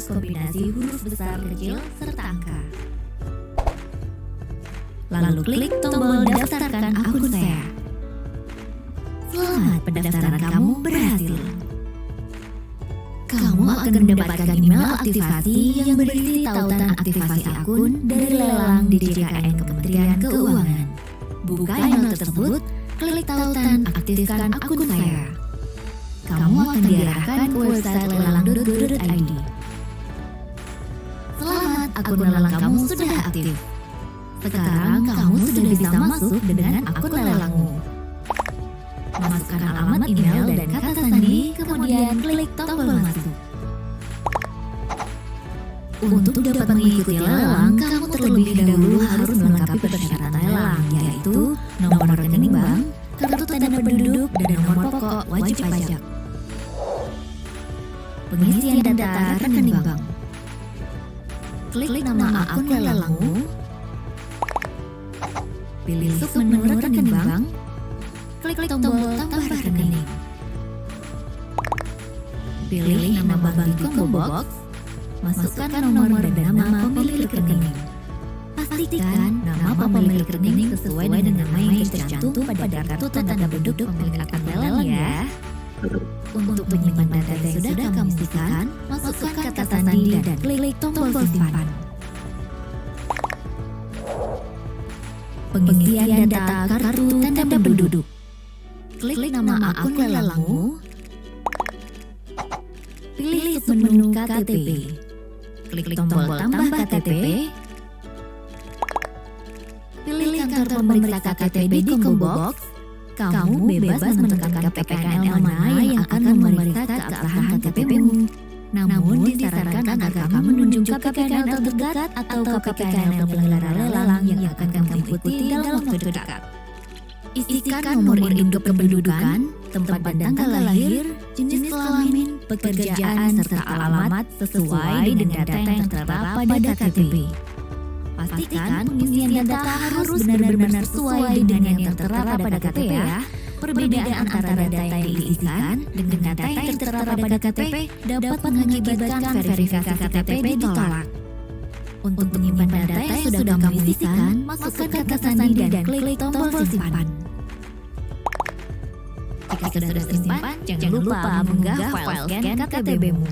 kombinasi huruf besar, kecil, serta angka. Lalu klik tombol daftarkan akun saya. Selamat, pendaftaran kamu berhasil. Kamu akan mendapatkan email aktivasi yang berisi tautan aktivasi akun dari lelang di JKN Kementerian Keuangan. Buka email tersebut, klik tautan aktifkan akun saya. Kamu akan diarahkan ke website lelang.go.id. Selamat, akun lelang kamu sudah aktif. Sekarang kamu sudah bisa masuk dengan akun lelangmu. Masukkan alamat email dan kata sandi, kemudian klik tombol masuk. Untuk dapat mengikuti lelang, kamu terlebih dahulu harus melengkapi persyaratan lelang, yaitu nomor rekening bank, kartu tanda penduduk, dan nomor pokok wajib pajak. Pengisian data rekening bank. Klik nama akun lelangmu, pilih submenu rekening bank, klik tombol tambah rekening. Pilih nama bank di combo box, masukkan nomor dan nama pemilik rekening. Pastikan nama pemilik rekening sesuai dengan nama yang tercantum pada kartu tanda penduduk pemilik akun lelang ya. Untuk menyimpan data yang sudah kamu isikan, masukkan kata sandi dan klik tombol simpan. Pengisian data kartu tanda penduduk. Klik nama akun lelangmu, pilih submenu KTP, klik tombol tambah KTP, pilih kantor pemeriksa KTP di combo box. Kamu bebas menentukan KPKNL mana yang akan memeriksa keabsahan KTP-mu. Namun disarankan agar kamu menunjuk KPKNL terdekat atau KPKNL penyelenggara lelang yang akan kamu ikuti dalam waktu dekat. Isikan nomor induk kependudukan, tempat dan tanggal lahir, jenis kelamin, pekerjaan, serta alamat sesuai dengan data yang tertera pada KTP. Pastikan pengisian data harus benar-benar sesuai dengan yang tertera pada KTP ya. Perbedaan antara data yang diisikan dengan data yang tertera pada KTP dapat mengakibatkan verifikasi KTP ditolak. Untuk menyimpan data yang sudah kamu isikan, masukkan kata sandi dan klik tombol simpan. Jika sudah tersimpan, jangan lupa mengunggah file scan KTP-mu.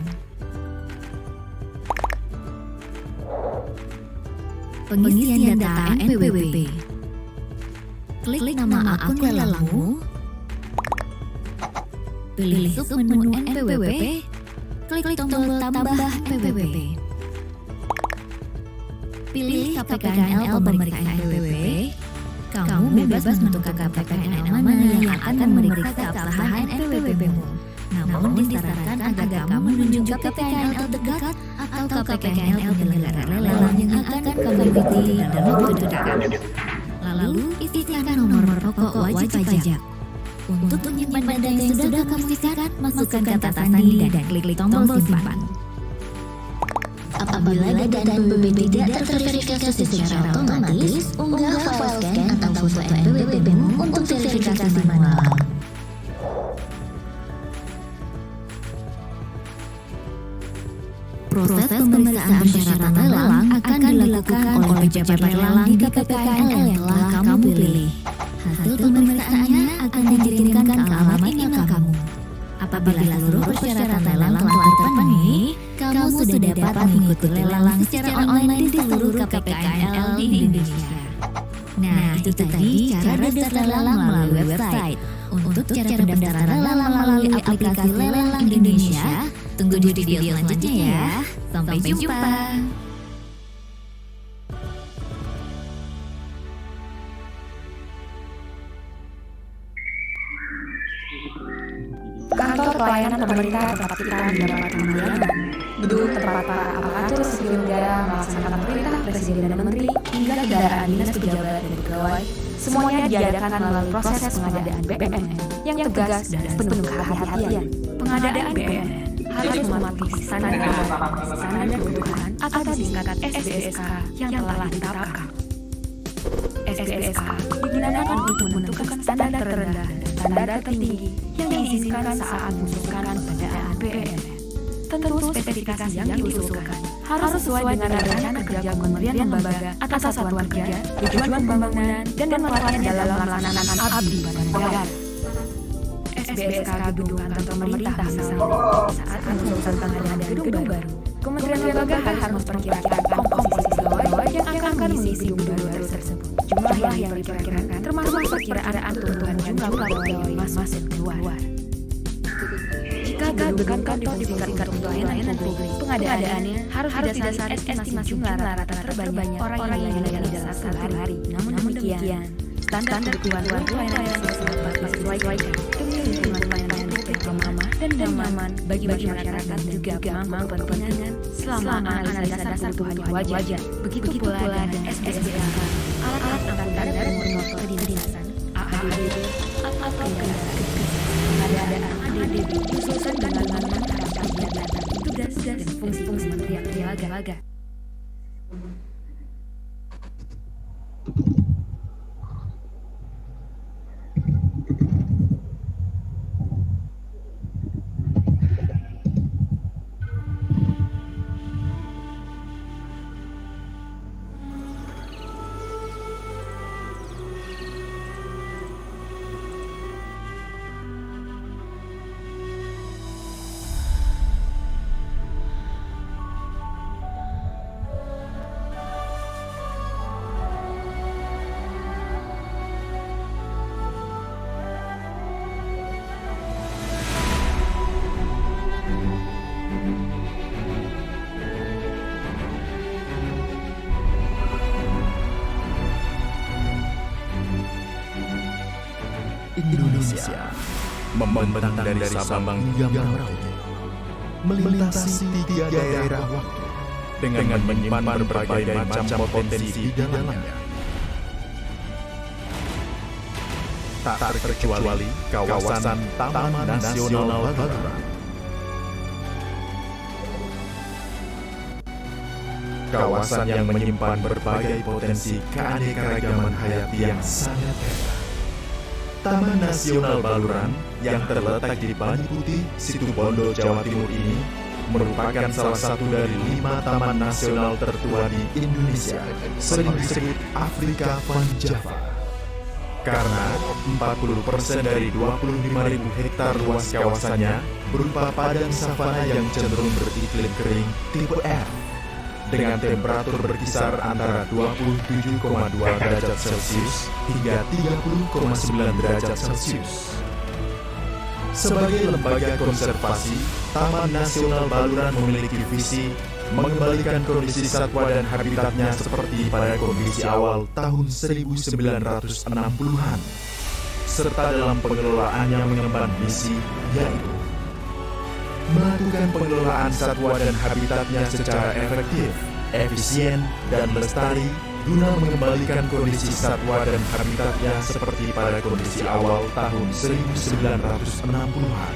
Pengisian data NPWP. Klik nama akun lelangmu, pilih submenu NPWP, klik tombol tambah NPWP. Pilih KPKNL pemeriksa NPWP. Kamu bebas menentukan KPKNL mana yang akan memeriksa keabsahan NPWP-mu. Namun disarankan agar kamu menunjuk KPKNL terdekat atau KPKNL penyelenggara lelang yang akan kamu ikuti dalam waktu dekat. Lalu isikan nomor pokok wajib pajak. Untuk menyimpan data yang sudah kamu isikan, masukkan kata sandi dan klik tombol simpan. Apabila data NPWP tidak terverifikasi secara otomatis, unggah file scan atau foto NPWP-mu untuk verifikasi manual. Proses pemeriksaan persyaratan lelang akan dilakukan oleh pejabat lelang di KPKNL yang telah kamu pilih. Hasil pemeriksaannya akan dikirimkan ke alamat email kamu. Apabila seluruh persyaratan lelang telah terpenuhi, kamu sudah dapat mengikuti lelang secara online di seluruh KPKNL di Indonesia. Nah, itu tadi cara daftar lelang melalui website. Untuk cara pendaftaran lelang melalui aplikasi Lelang Indonesia, tunggu di video selanjutnya ya. Sampai jumpa. Kantor pelayanan pemerintah tempat kita mendapat pembayaran. Gedung tempat para aparatur sipil negara melaksanakan perintah presiden dan menteri hingga kendaraan dinas pejabat dan pegawai, semuanya diadakan melalui proses pengadaan BNN yang tegas dan penuh kehati-hatian. Pengadaan BNN harus mematuhi standar kebutuhan atau disingkat SDSK yang telah ditetapkan. SDSK digunakan untuk menentukan standar terendah dan standar tertinggi yang diizinkan saat mengusulkan pengadaan BNN. Tentu spesifikasi yang diusulkan harus sesuai dengan rencana kerja Kementerian Lembaga atas satuan kerja, tujuan pembangunan, dan manfaatnya dalam melaksanakan abdi pada negara. SBSK gedung kantor pemerintah misalnya, saat pengurusan pengadaan gedung baru, Kementerian Lembaga harus memperkirakan komposisi pegawai yang akan mengisi gedung baru tersebut. Jumlah yang diperkirakan termasuk perkiraan pertumbuhan jumlah pegawai masuk dan keluar. Jika gedung kantor ditingkatkan untuk pelayanan publik, pengadaannya harus didasari estimasi jumlah rata-rata terbanyak orang yang dilayani dalam satu hari. Namun demikian, standar kebutuhan pelayanan dapat disesuaikan demi lingkungan pelayanan yang ramah dan nyaman bagi masyarakat dan juga mampu berkepentingan selama analisa dasar kebutuhan wajar. Begitu pula dengan SBSK, alat-alat angkatan dan motor kedinasan, AADB, atau pengadaan ADB disusun dengan menetapkan tugas dan fungsi-fungsi Kementerian Lembaga. Indonesia membentang dari Sabang hingga Merauke, melintasi 3 daerah waktu dengan menyimpan berbagai macam potensi di dalamnya. Tak terkecuali kawasan Taman Nasional Baluran. Kawasan yang menyimpan berbagai potensi keanekaragaman hayati yang sangat hebat. Taman Nasional Baluran yang terletak di Bani Putih, Situbondo, Jawa Timur ini merupakan salah satu dari 5 taman nasional tertua di Indonesia, sering disebut Afrika Van Java. Karena 40% dari 25.000 hektar luas kawasannya berupa padang savana yang cenderung beriklim kering tipe F, dengan temperatur berkisar antara 27,2 derajat Celcius hingga 30,9 derajat Celcius. Sebagai lembaga konservasi, Taman Nasional Baluran memiliki visi mengembalikan kondisi satwa dan habitatnya seperti pada kondisi awal tahun 1960-an, serta dalam pengelolaannya mengemban misi yaitu melakukan pengelolaan satwa dan habitatnya secara efektif, efisien, dan lestari guna mengembalikan kondisi satwa dan habitatnya seperti pada kondisi awal tahun 1960-an.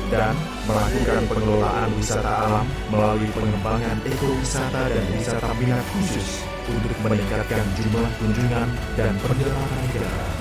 Dan melakukan pengelolaan wisata alam melalui pengembangan ekowisata dan wisata minat khusus untuk meningkatkan jumlah kunjungan dan perjalanan negara.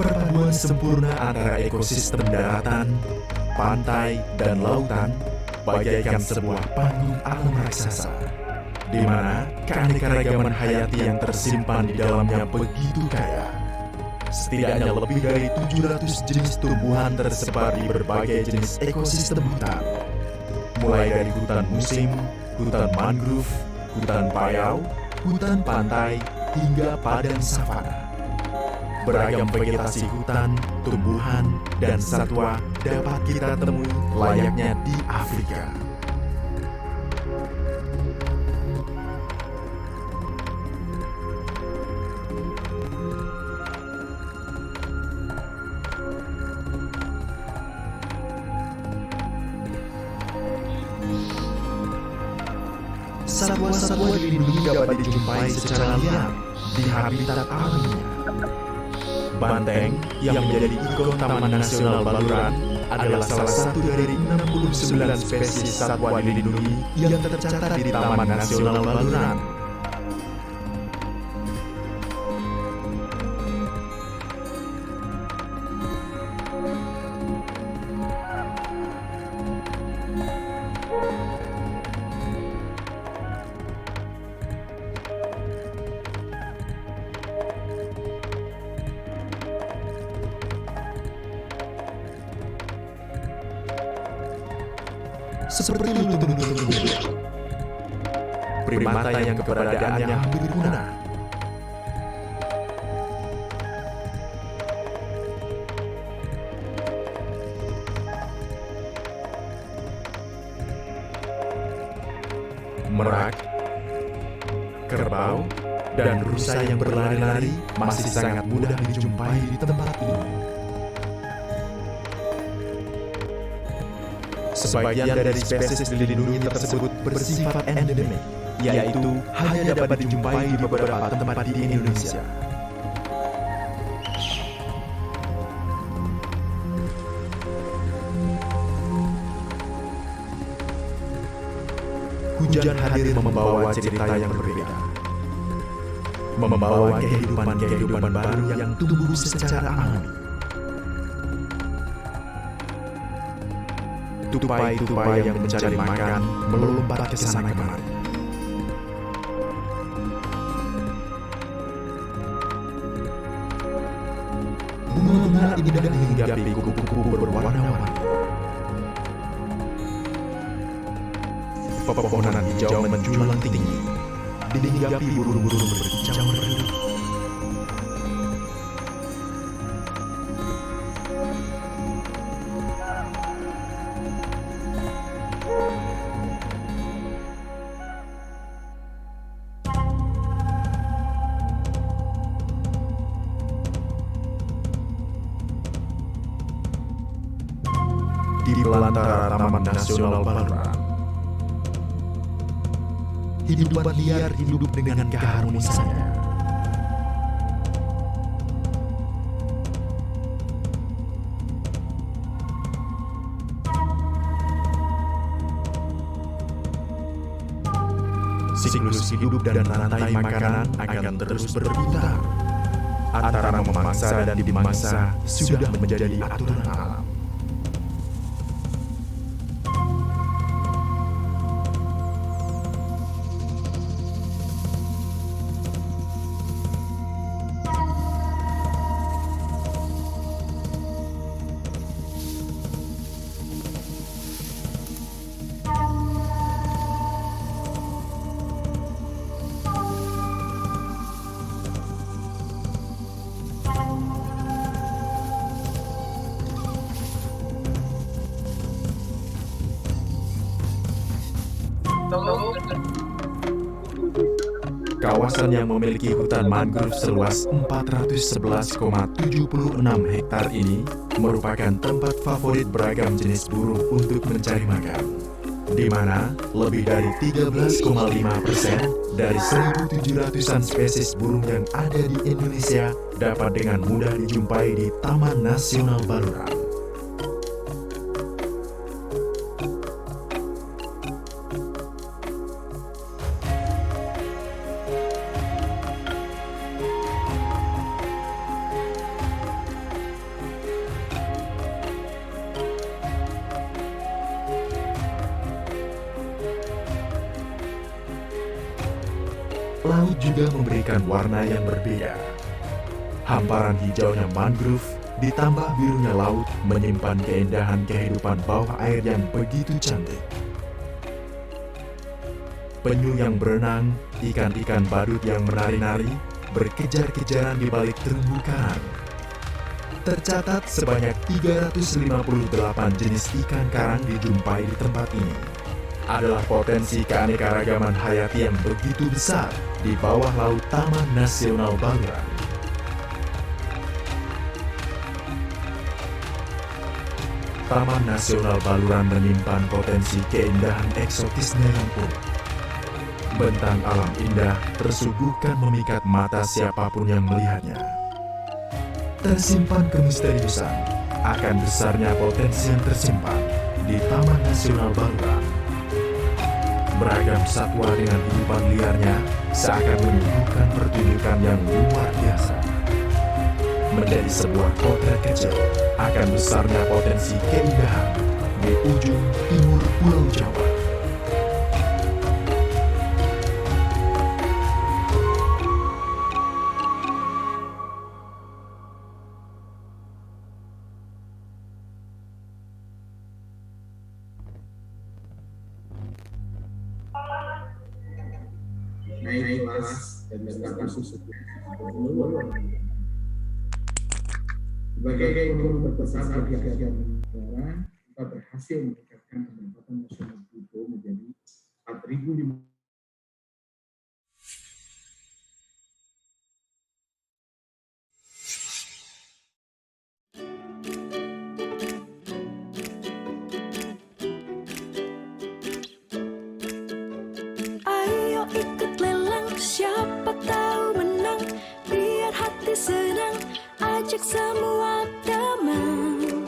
Perpaduan sempurna antara ekosistem daratan, pantai, dan lautan bagaikan sebuah panggung alam raksasa, di mana keanekaragaman hayati yang tersimpan di dalamnya begitu kaya. Setidaknya lebih dari 700 jenis tumbuhan tersebar di berbagai jenis ekosistem hutan, mulai dari hutan musim, hutan mangrove, hutan payau, hutan pantai, hingga padang savana. beragam vegetasi hutan, tumbuhan, dan satwa dapat kita temui layaknya di Afrika. Satwa-satwa dilindungi dapat dijumpai secara liar di habitat alaminya. Banteng yang menjadi ikon Taman Nasional Baluran adalah salah satu dari 69 spesies satwa dilindungi yang tercatat di Taman Nasional Baluran. Seperti lutung-lutung, primata yang keberadaannya hampir punah. Merak, kerbau, dan rusa yang berlari-lari masih sangat mudah dijumpai di tempat ini. Sebagian dari spesies dilindungi tersebut bersifat endemik, yaitu hanya dapat dijumpai di beberapa tempat di Indonesia. Hujan hadir membawa cerita yang berbeda, membawa kehidupan baru yang tumbuh secara alami. Tupai-tupai yang mencari makan melompat ke sana kemari. Bunga-bunga indah menghinggapi kupu-kupu berwarna-warni. Pepohonan hijau menjulang tinggi, dihinggapi burung-burung berkicau merdu. Di belantara Taman Nasional Baluran, hidupan liar hidup dengan keharmonisannya. Siklus hidup dan rantai makanan akan terus berputar. Antara memangsa dan dimangsa sudah menjadi aturan alam. Kawasan yang memiliki hutan mangrove seluas 411,76 hektar ini merupakan tempat favorit beragam jenis burung untuk mencari makan, di mana lebih dari 13,5% dari 1.700-an spesies burung yang ada di Indonesia dapat dengan mudah dijumpai di Taman Nasional Baluran. Laut juga memberikan warna yang berbeda. Hamparan hijaunya mangrove ditambah birunya laut menyimpan keindahan kehidupan bawah air yang begitu cantik. Penyu yang berenang, ikan-ikan badut yang menari-nari, berkejar-kejaran di balik terumbu karang. Tercatat sebanyak 358 jenis ikan karang dijumpai di tempat ini. Adalah potensi keanekaragaman hayati yang begitu besar di bawah laut Taman Nasional Baluran. Taman Nasional Baluran menyimpan potensi keindahan eksotisnya yang unik. Bentang alam indah tersuguhkan memikat mata siapapun yang melihatnya. Tersimpan kemisteriusan akan besarnya potensi yang tersimpan di Taman Nasional Baluran. Beragam satwa dengan hidupan liarnya seakan menyuguhkan pertunjukan yang luar biasa. Menjadi sebuah potret kecil akan besarnya potensi keindahan di ujung timur Pulau Jawa. Naik kelas dan mendapatkan susu sebagai ekonomi terbesar di Asia Tenggara, kita berhasil meningkatkan pendapatan nasional bruto menjadi 4.500. Ayo ikut lelang, siapa tahu menang. Biar hati senang, ajak semua teman.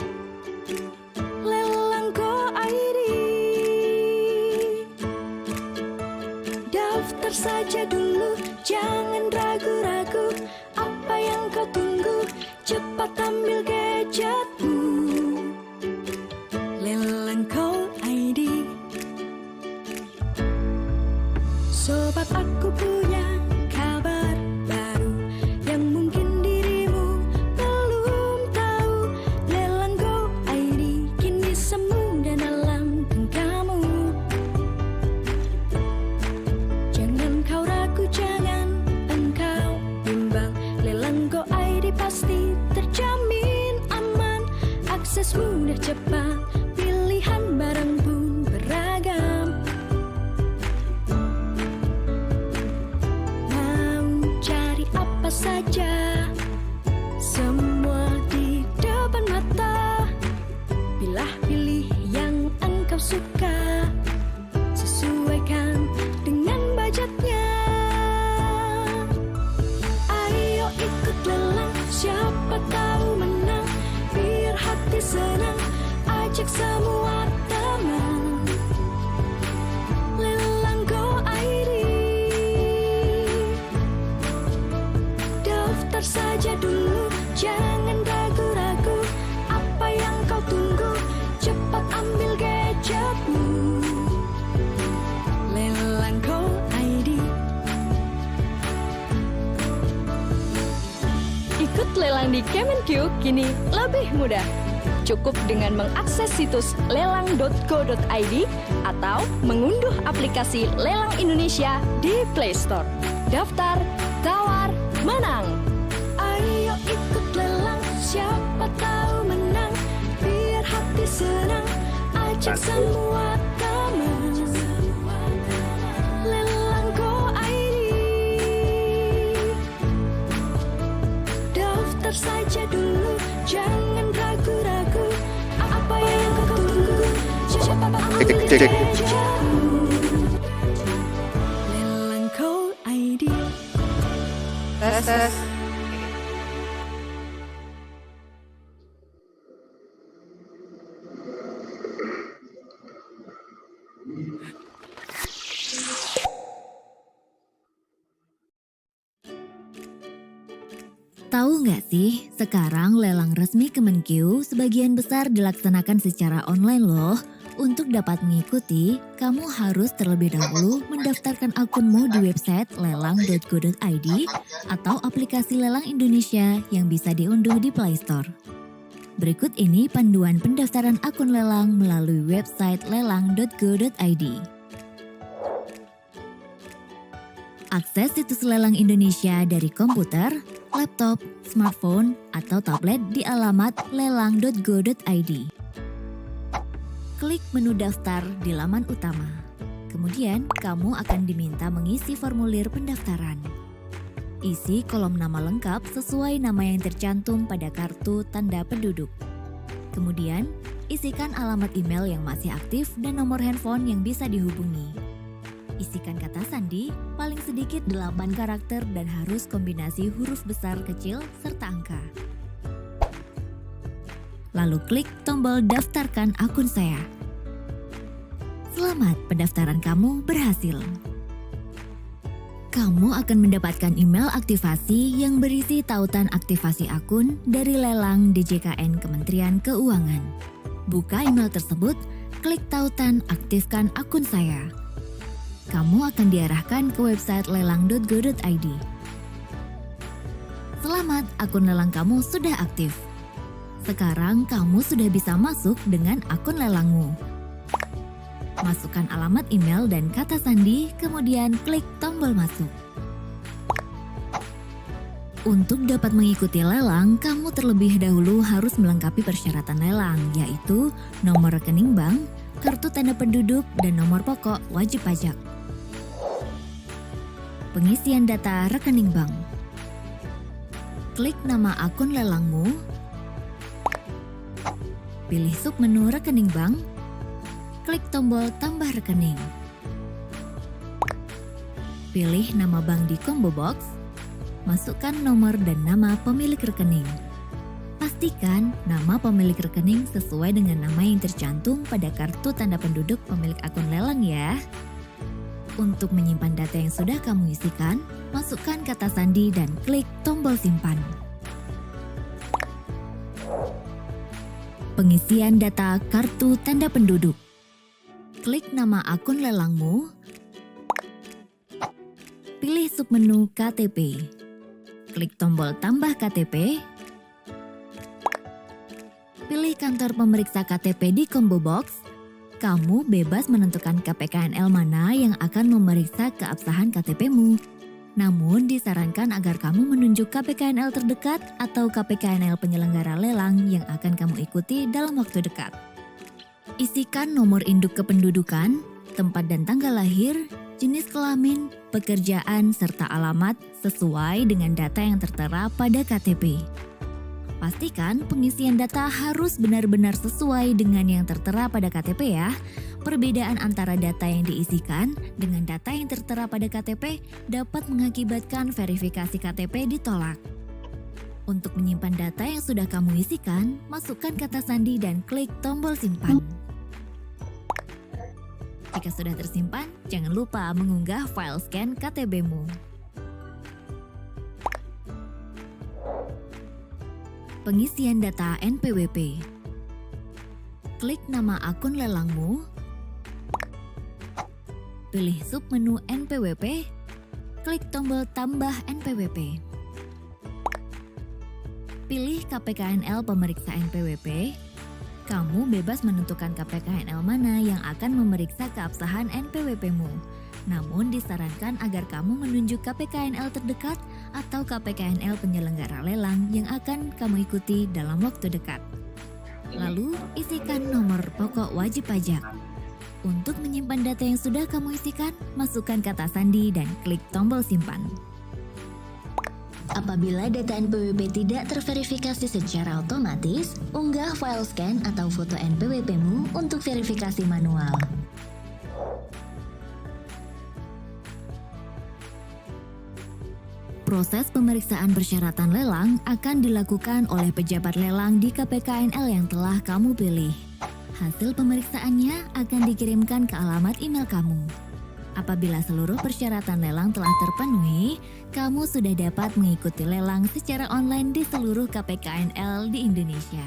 Lelang Go ID, daftar saja dulu, jangan ragu-ragu. Apa yang kau tunggu, cepat ambil gadgetmu. Lelang Go ID. Sobat, aku punya kabar baru yang mungkin dirimu belum tahu. Lelang Go ID kini semudah dalam genggamu. Jangan kau ragu, jangan engkau bimbang. Lelang Go ID pasti terjamin aman. Akses mudah cepat, pilihan barang pun beragam. Saja semua di depan mata, pilih yang engkau suka, sesuaikan dengan budgetnya. Ayo ikut lelang, siapa tahu menang. Biar hati senang, ajak semua teman. Lelang Go ID, daftar saja dulu, jangan ragu-ragu. Apa yang kau tunggu, cepat ambil gadgetmu. Lelang Go ID. Ikut lelang di Kemenq kini lebih mudah. Cukup dengan mengakses situs lelang.co.id atau mengunduh aplikasi Lelang Indonesia di Play Store. Daftar, tawar, menang. Ayo ikut lelang, siapa tahu menang. Biar hati senang, ajak semua teman. Lelang Go ID, daftar saja dulu, jangan ragu-ragu. Apa yang kau tunggu, cepat ambil gadgetmu. Lelang Go ID. Tes. Tahu nggak sih, sekarang lelang resmi Kemenq sebagian besar dilaksanakan secara online loh. Untuk dapat mengikuti, kamu harus terlebih dahulu mendaftarkan akunmu di website lelang.go.id atau aplikasi Lelang Indonesia yang bisa diunduh di Play Store. Berikut ini panduan pendaftaran akun lelang melalui website lelang.go.id. Akses situs lelang Indonesia dari komputer, laptop, smartphone, atau tablet di alamat lelang.go.id. Klik menu daftar di laman utama. Kemudian, kamu akan diminta mengisi formulir pendaftaran. Isi kolom nama lengkap sesuai nama yang tercantum pada kartu tanda penduduk. Kemudian, isikan alamat email yang masih aktif dan nomor handphone yang bisa dihubungi. Isikan kata sandi, paling sedikit 8 karakter dan harus kombinasi huruf besar kecil serta angka. Lalu klik tombol daftarkan akun saya. Selamat, pendaftaran kamu berhasil. Kamu akan mendapatkan email aktivasi yang berisi tautan aktivasi akun dari lelang DJKN Kementerian Keuangan. Buka email tersebut, klik tautan aktifkan akun saya. Kamu akan diarahkan ke website lelang.go.id. Selamat, akun lelang kamu sudah aktif. Sekarang kamu sudah bisa masuk dengan akun lelangmu. Masukkan alamat email dan kata sandi, kemudian klik tombol masuk. Untuk dapat mengikuti lelang, kamu terlebih dahulu harus melengkapi persyaratan lelang, yaitu nomor rekening bank, kartu tanda penduduk, dan nomor pokok wajib pajak. Pengisian data rekening bank. Klik nama akun lelangmu. Pilih submenu rekening bank. Klik tombol tambah rekening. Pilih nama bank di combo box. Masukkan nomor dan nama pemilik rekening. Pastikan nama pemilik rekening sesuai dengan nama yang tercantum pada kartu tanda penduduk pemilik akun lelang ya. Untuk menyimpan data yang sudah kamu isikan, masukkan kata sandi dan klik tombol simpan. Pengisian data kartu tanda penduduk. Klik nama akun lelangmu. Pilih submenu KTP. Klik tombol tambah KTP. Pilih kantor pemeriksa KTP di combo box. Kamu bebas menentukan KPKNL mana yang akan memeriksa keabsahan KTP-mu. Namun disarankan agar kamu menunjuk KPKNL terdekat atau KPKNL penyelenggara lelang yang akan kamu ikuti dalam waktu dekat. Isikan nomor induk kependudukan, tempat dan tanggal lahir, jenis kelamin, pekerjaan, serta alamat sesuai dengan data yang tertera pada KTP. Pastikan pengisian data harus benar-benar sesuai dengan yang tertera pada KTP ya. Perbedaan antara data yang diisikan dengan data yang tertera pada KTP dapat mengakibatkan verifikasi KTP ditolak. Untuk menyimpan data yang sudah kamu isikan, masukkan kata sandi dan klik tombol simpan. Jika sudah tersimpan, jangan lupa mengunggah file scan KTP-mu. Pengisian data NPWP. Klik nama akun lelangmu. Pilih submenu NPWP. Klik tombol tambah NPWP. Pilih KPKNL pemeriksa NPWP. Kamu bebas menentukan KPKNL mana yang akan memeriksa keabsahan NPWP-mu. Namun disarankan agar kamu menunjuk KPKNL terdekat atau KPKNL penyelenggara lelang yang akan kamu ikuti dalam waktu dekat. Lalu, isikan nomor pokok wajib pajak. Untuk menyimpan data yang sudah kamu isikan, masukkan kata sandi dan klik tombol simpan. Apabila data NPWP tidak terverifikasi secara otomatis, unggah file scan atau foto NPWP-mu untuk verifikasi manual. Proses pemeriksaan persyaratan lelang akan dilakukan oleh pejabat lelang di KPKNL yang telah kamu pilih. Hasil pemeriksaannya akan dikirimkan ke alamat email kamu. Apabila seluruh persyaratan lelang telah terpenuhi, kamu sudah dapat mengikuti lelang secara online di seluruh KPKNL di Indonesia.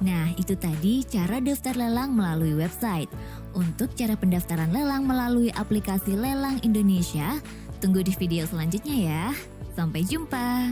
Nah, itu tadi cara daftar lelang melalui website. Untuk cara pendaftaran lelang melalui aplikasi Lelang Indonesia, tunggu di video selanjutnya ya. Sampai jumpa.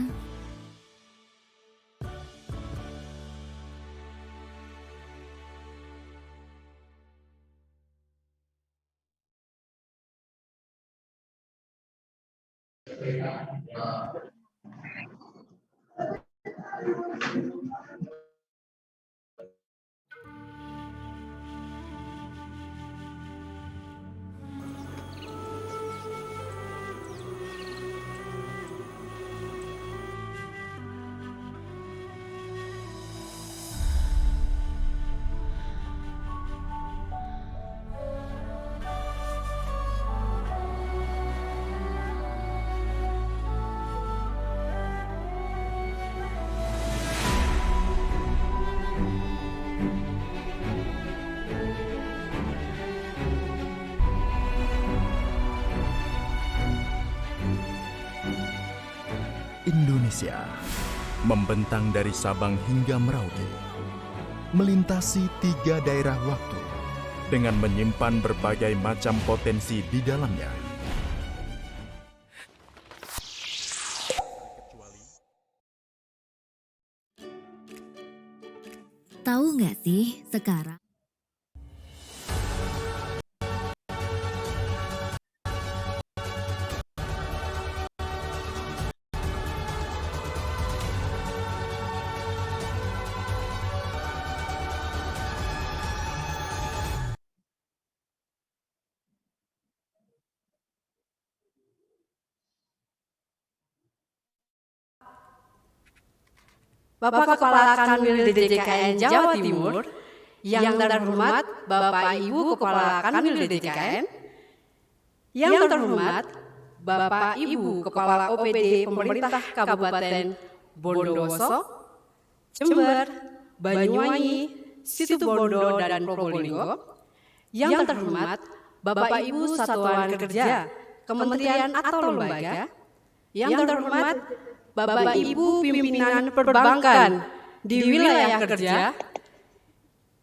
Indonesia membentang dari Sabang hingga Merauke, melintasi 3 daerah waktu dengan menyimpan berbagai macam potensi di dalamnya. Tahu nggak sih sekarang? Bapak Kepala Kanwil DJKN Jawa Timur, yang terhormat Bapak Ibu Kepala Kanwil DJKN, yang terhormat Bapak Ibu Kepala OPD Pemerintah Kabupaten Bondowoso, Jember, Banyuwangi, Situbondo, dan Probolinggo, yang terhormat Bapak Ibu Satuan Kerja, Kementerian atau Lembaga, yang terhormat Bapak Ibu pimpinan perbankan di wilayah kerja,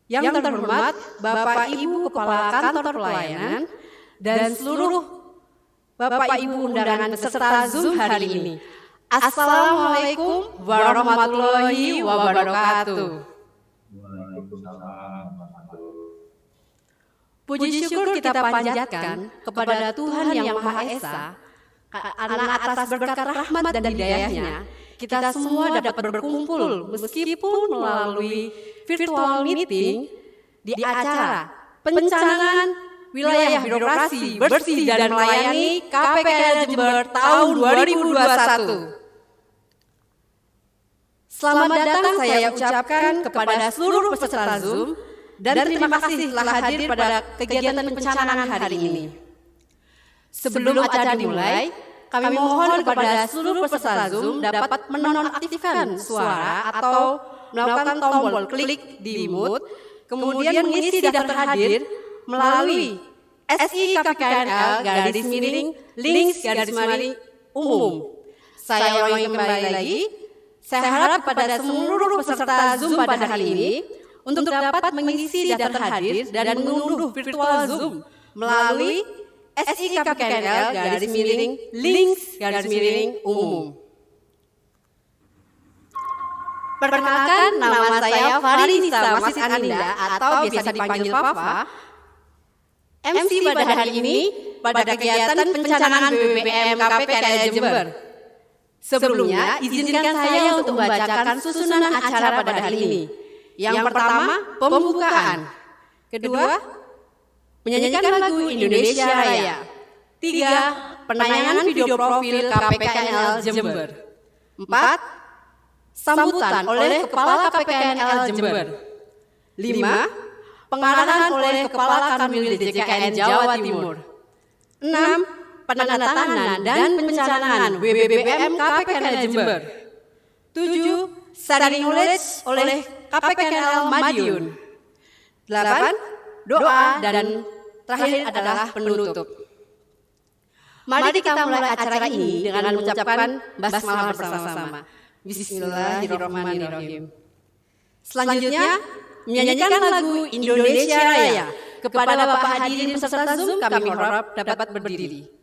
yang terhormat Bapak Ibu Kepala Kantor Pelayanan, dan seluruh Bapak Ibu undangan peserta Zoom hari ini. Assalamualaikum warahmatullahi wabarakatuh. Puji syukur kita panjatkan kepada Tuhan Yang Maha Esa, karena atas berkat rahmat dan hidayahnya, kita semua dapat berkumpul meskipun melalui virtual meeting di acara pencanangan wilayah birokrasi bersih dan melayani KPKN Jember tahun 2021. Selamat datang saya ucapkan kepada seluruh peserta Zoom dan terima kasih telah hadir pada kegiatan pencanangan hari ini. Sebelum acara dimulai, kami mohon kepada seluruh peserta Zoom dapat menonaktifkan suara atau melakukan tombol klik di mute, kemudian mengisi daftar hadir melalui SI-KPKNL_links_umum. Saya ulangi kembali lagi, saya harap kepada seluruh peserta Zoom pada hari ini untuk dapat mengisi daftar hadir dan mengunduh virtual Zoom melalui SI-KPKNL_links_umum. Perkenalkan, nama saya Farinisa Masid Aninda atau biasa dipanggil Fafa, MC pada hari ini pada kegiatan pencanangan BBM KPKN Jember. Sebelumnya, izinkan saya untuk membacakan susunan acara pada hari ini. Yang pertama, pembukaan. Kedua, menyanyikan lagu Indonesia Raya. 3. Penayangan video profil KPKNL Jember. 4. Sambutan oleh Kepala KPKNL Jember. 5. Pengarahan oleh Kepala Kanwil DJKN Jawa Timur. 6. Penandatanganan dan pencanangan BBM KPKNL Jember. 7. Sharing knowledge oleh KPKNL Madiun. 8. Doa, dan terakhir adalah penutup. Mari kita mulai acara ini dengan mengucapkan basmalah bersama-sama. Bismillahirrahmanirrahim. Selanjutnya, menyanyikan lagu Indonesia Raya. Kepada Bapak hadirin peserta Zoom, kami harap dapat berdiri.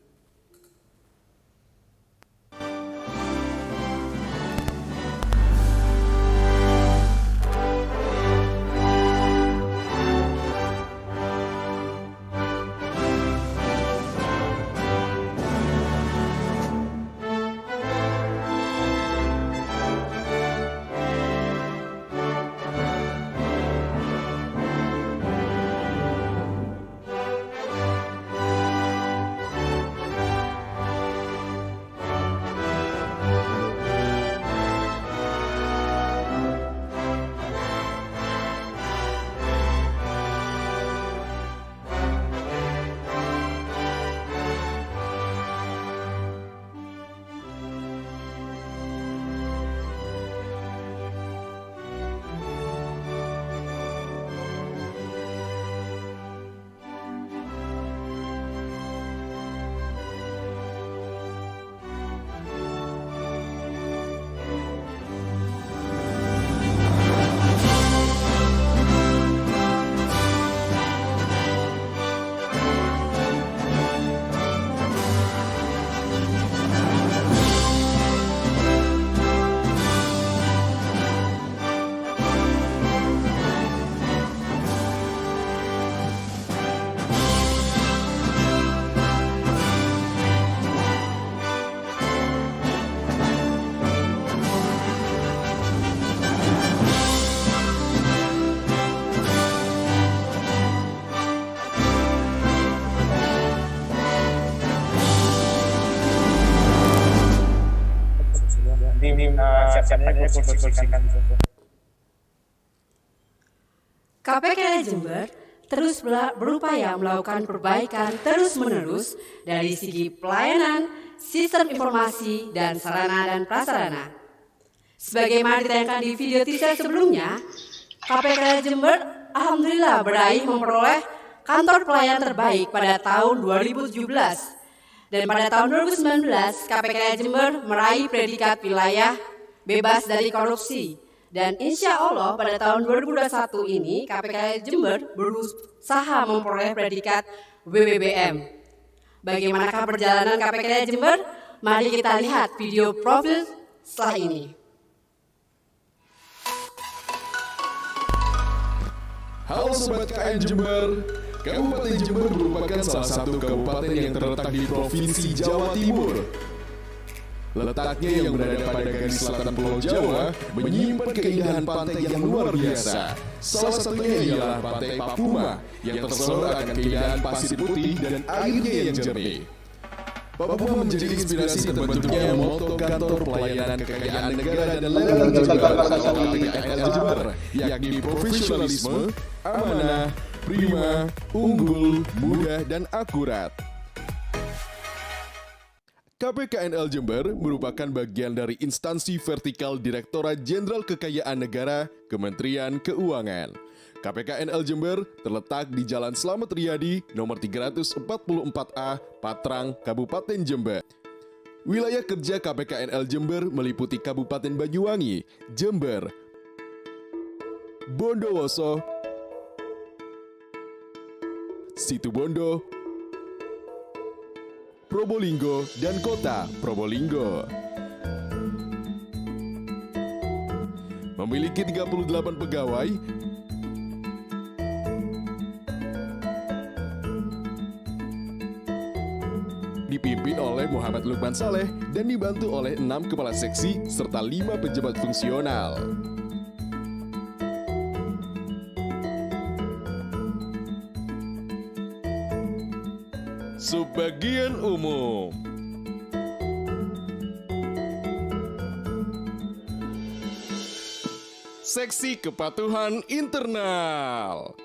KPKN Jember terus berupaya melakukan perbaikan terus-menerus dari segi pelayanan, sistem informasi, dan sarana dan prasarana. Sebagaimana ditayangkan di video teaser sebelumnya, KPKN Jember alhamdulillah beraih memperoleh kantor pelayanan terbaik pada tahun 2017. Dan pada tahun 2019, KPKN Jember meraih predikat wilayah bebas dari korupsi. Dan insya Allah pada tahun 2021 ini KPKN Jember berusaha memperoleh predikat WBBM. Bagaimanakah perjalanan KPKN Jember? Mari kita lihat video profil setelah ini. Halo Sobat KN Jember, Kabupaten Jember merupakan salah satu kabupaten yang terletak di Provinsi Jawa Timur. Letaknya yang berada pada garis selatan Pulau Jawa menyimpan keindahan pantai yang luar biasa. Salah satunya ialah Pantai Papuma yang tersohor akan keindahan pasir putih dan airnya yang jernih. Papua menjadi inspirasi terbentuknya moto kantor pelayanan kekayaan negara dan lelang juga atau KPKN Jember, yakni profesionalisme, amanah, prima, unggul, mudah, dan akurat. KPKN Jember merupakan bagian dari instansi vertikal Direktorat Jenderal Kekayaan Negara, Kementerian Keuangan. KPKN Jember terletak di Jalan Slamet Riyadi, nomor 344A, Patrang, Kabupaten Jember. Wilayah kerja KPKN Jember meliputi Kabupaten Banyuwangi, Jember, Bondowoso, Situbondo, Probolinggo, dan Kota Probolinggo. Memiliki 38 pegawai, dipimpin oleh Muhammad Lukman Saleh dan dibantu oleh 6 kepala seksi serta 5 pejabat fungsional. Subbagian umum. Seksi kepatuhan internal.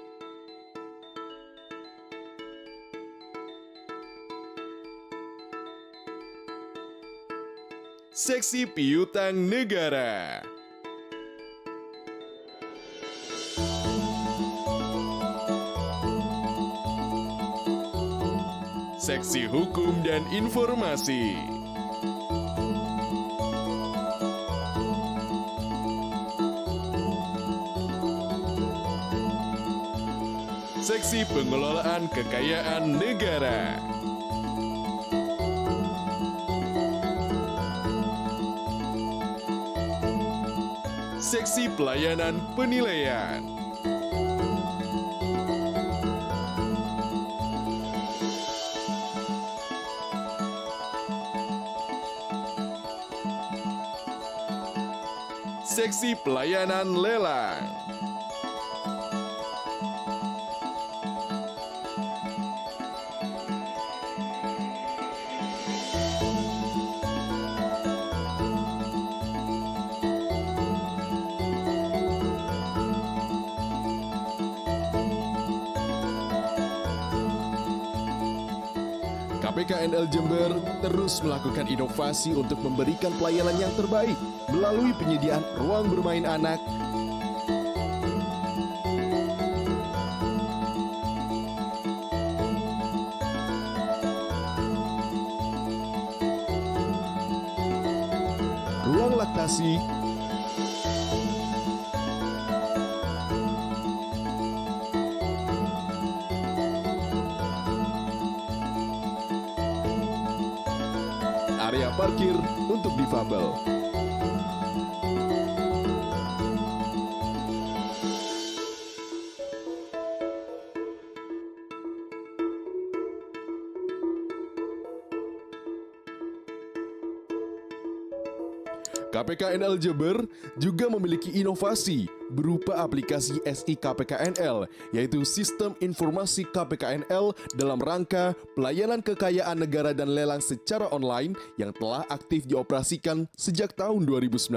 Seksi piutang negara. Seksi hukum dan informasi. Seksi pengelolaan kekayaan negara. Seksi pelayanan penilaian. Seksi pelayanan lelang. KPKN Jember terus melakukan inovasi untuk memberikan pelayanan yang terbaik melalui penyediaan ruang bermain anak, ruang laktasi, area parkir untuk difabel. KPKN Jember juga memiliki inovasi berupa aplikasi SI KPKNL, yaitu Sistem Informasi KPKNL dalam rangka pelayanan kekayaan negara dan lelang secara online yang telah aktif dioperasikan sejak tahun 2019.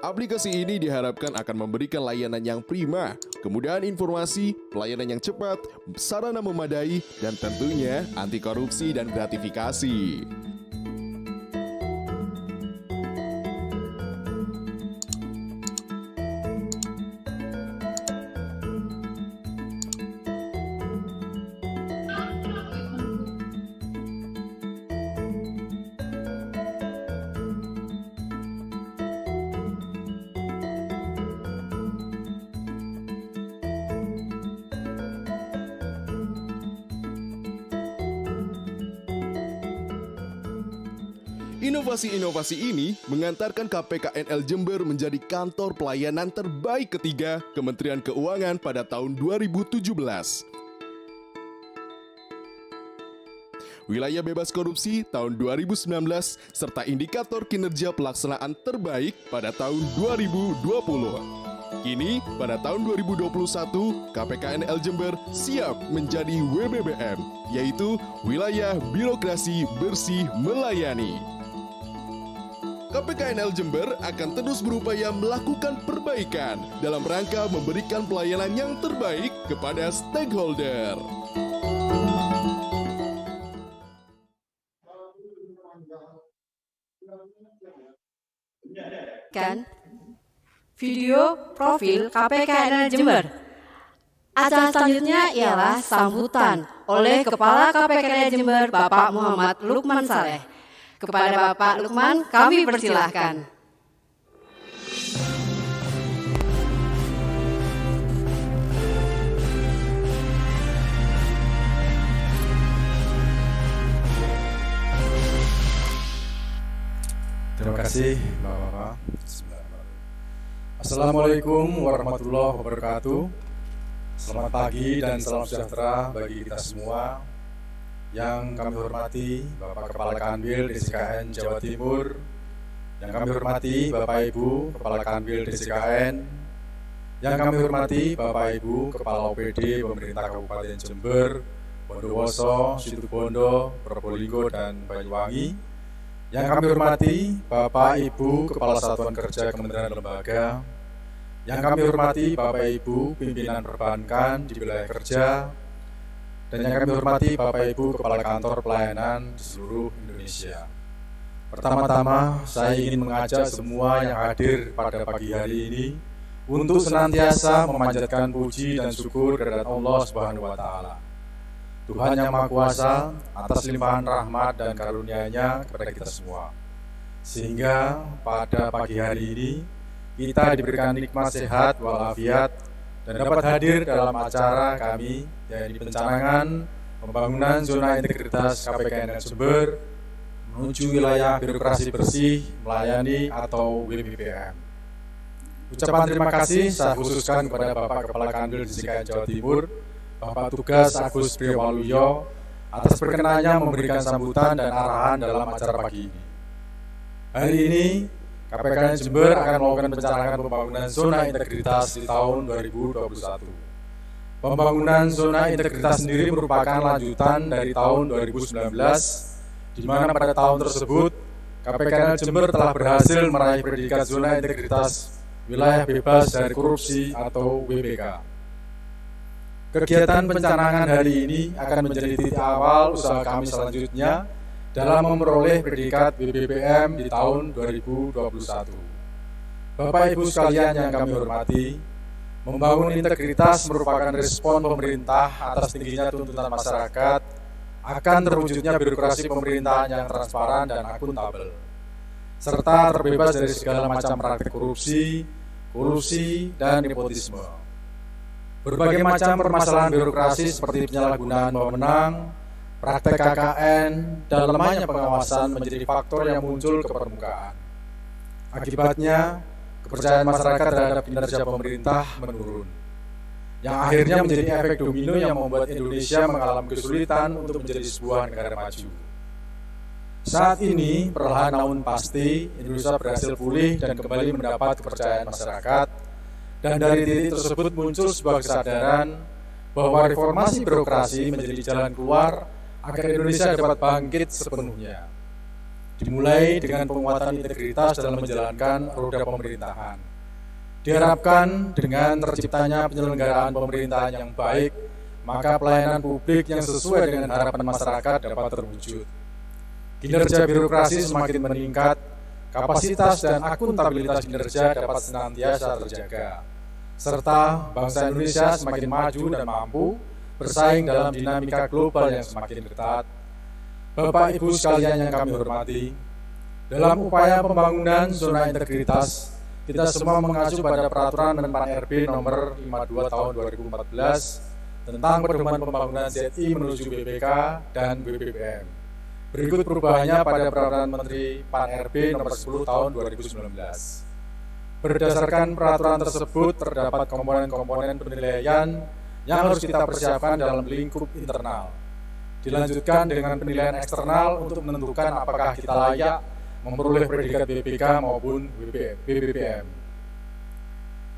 Aplikasi ini diharapkan akan memberikan layanan yang prima, kemudahan informasi, pelayanan yang cepat, sarana memadai, dan tentunya anti korupsi dan gratifikasi. Inovasi-inovasi ini mengantarkan KPKNL Jember menjadi kantor pelayanan terbaik ketiga Kementerian Keuangan pada tahun 2017. Wilayah bebas korupsi tahun 2019 serta indikator kinerja pelaksanaan terbaik pada tahun 2020. Kini, pada tahun 2021, KPKNL Jember siap menjadi WBBM, yaitu Wilayah Birokrasi Bersih Melayani. KPKNL Jember akan terus berupaya melakukan perbaikan dalam rangka memberikan pelayanan yang terbaik kepada stakeholder. Kan video profil KPKNL Jember. Acara selanjutnya ialah sambutan oleh Kepala KPKNL Jember Bapak Muhammad Lukman Saleh. Kepada Bapak Lukman, kami persilahkan. Terima kasih, Bapak-Bapak. Assalamualaikum warahmatullahi wabarakatuh. Selamat pagi dan salam sejahtera bagi kita semua. Yang kami hormati Bapak Kepala Kanwil DJKN Jawa Timur, yang kami hormati Bapak Ibu Kepala Kanwil DJKN, yang kami hormati Bapak Ibu Kepala OPD Pemerintah Kabupaten Jember, Bondowoso, Situbondo, Probolinggo, dan Banyuwangi, yang kami hormati Bapak Ibu Kepala Satuan Kerja Kementerian Lembaga, yang kami hormati Bapak Ibu Pimpinan Perbankan di wilayah kerja, dan yang kami hormati Bapak Ibu Kepala Kantor Pelayanan di seluruh Indonesia. Pertama-tama, saya ingin mengajak semua yang hadir pada pagi hari ini untuk senantiasa memanjatkan puji dan syukur kehadirat Allah Subhanahu wa Ta'ala, Tuhan yang Maha Kuasa, atas limpahan rahmat dan karunia-Nya kepada kita semua. Sehingga pada pagi hari ini kita diberikan nikmat sehat walafiat dan dapat hadir dalam acara kami, yaitu pencanangan pembangunan zona integritas KPKNL Jember menuju wilayah birokrasi bersih melayani atau WBBM. Ucapan terima kasih saya khususkan kepada Bapak Kepala Kanwil DJKN Jawa Timur, Bapak Tugas Agus Priyowaluyo, atas berkenannya memberikan sambutan dan arahan dalam acara pagi ini. Hari ini KPKNL Jember akan melakukan pencanangan pembangunan zona integritas di tahun 2021. Pembangunan zona integritas sendiri merupakan lanjutan dari tahun 2019, di mana pada tahun tersebut KPKNL Jember telah berhasil meraih predikat zona integritas wilayah bebas dari korupsi atau WBK. Kegiatan pencanangan hari ini akan menjadi titik awal usaha kami selanjutnya dalam memperoleh predikat WBBM di tahun 2021. Bapak Ibu sekalian yang kami hormati, membangun integritas merupakan respon pemerintah atas tingginya tuntutan masyarakat akan terwujudnya birokrasi pemerintahan yang transparan dan akuntabel, serta terbebas dari segala macam praktik korupsi, kolusi, dan nepotisme. Berbagai macam permasalahan birokrasi seperti penyalahgunaan wewenang, praktek KKN, dan lemahnya pengawasan menjadi faktor yang muncul ke permukaan. Akibatnya, kepercayaan masyarakat terhadap kinerja pemerintah menurun, yang akhirnya menjadi efek domino yang membuat Indonesia mengalami kesulitan untuk menjadi sebuah negara maju. Saat ini, perlahan namun pasti, Indonesia berhasil pulih dan kembali mendapat kepercayaan masyarakat, dan dari titik tersebut muncul sebuah kesadaran bahwa reformasi birokrasi menjadi jalan keluar agar Indonesia dapat bangkit sepenuhnya. dimulai dengan penguatan integritas dalam menjalankan roda pemerintahan. Diharapkan dengan terciptanya penyelenggaraan pemerintahan yang baik, maka pelayanan publik yang sesuai dengan harapan masyarakat dapat terwujud. Kinerja birokrasi semakin meningkat, kapasitas dan akuntabilitas kinerja dapat senantiasa terjaga, serta bangsa Indonesia semakin maju dan mampu bersaing dalam dinamika global yang semakin ketat. Bapak Ibu sekalian yang kami hormati, dalam upaya pembangunan zona integritas, kita semua mengacu pada peraturan Menpan RB nomor 52 tahun 2014 tentang pedoman pembangunan ZI menuju BPK dan BBPM. Berikut perubahannya pada peraturan Menteri PAN RB nomor 10 tahun 2019. Berdasarkan peraturan tersebut terdapat komponen-komponen penilaian yang harus kita persiapkan dalam lingkup internal. Dilanjutkan dengan penilaian eksternal untuk menentukan apakah kita layak memperoleh predikat BPK maupun BBPM.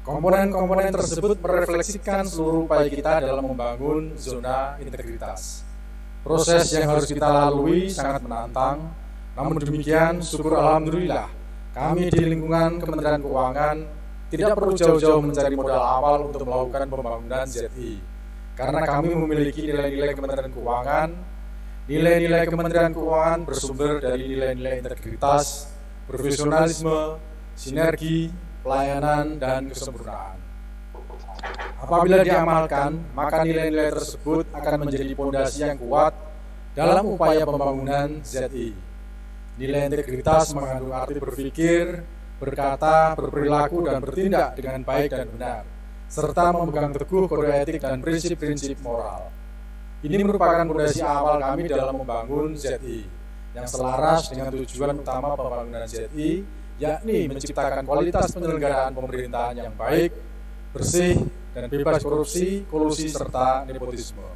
Komponen-komponen tersebut merefleksikan seluruh upaya kita dalam membangun zona integritas. Proses yang harus kita lalui sangat menantang, namun demikian syukur alhamdulillah kami di lingkungan Kementerian Keuangan tidak perlu jauh-jauh mencari modal awal untuk melakukan pembangunan ZI. Karena kami memiliki nilai-nilai Kementerian Keuangan. Nilai-nilai Kementerian Keuangan bersumber dari nilai-nilai integritas, profesionalisme, sinergi, pelayanan, dan kesempurnaan. Apabila diamalkan, maka nilai-nilai tersebut akan menjadi fondasi yang kuat dalam upaya pembangunan ZI. Nilai integritas mengandung arti berpikir, berkata, berperilaku, dan bertindak dengan baik dan benar, serta memegang teguh kode etik dan prinsip-prinsip moral. Ini merupakan fondasi awal kami dalam membangun ZI, yang selaras dengan tujuan utama pembangunan ZI, yakni menciptakan kualitas penyelenggaraan pemerintahan yang baik, bersih, dan bebas korupsi, kolusi, serta nepotisme.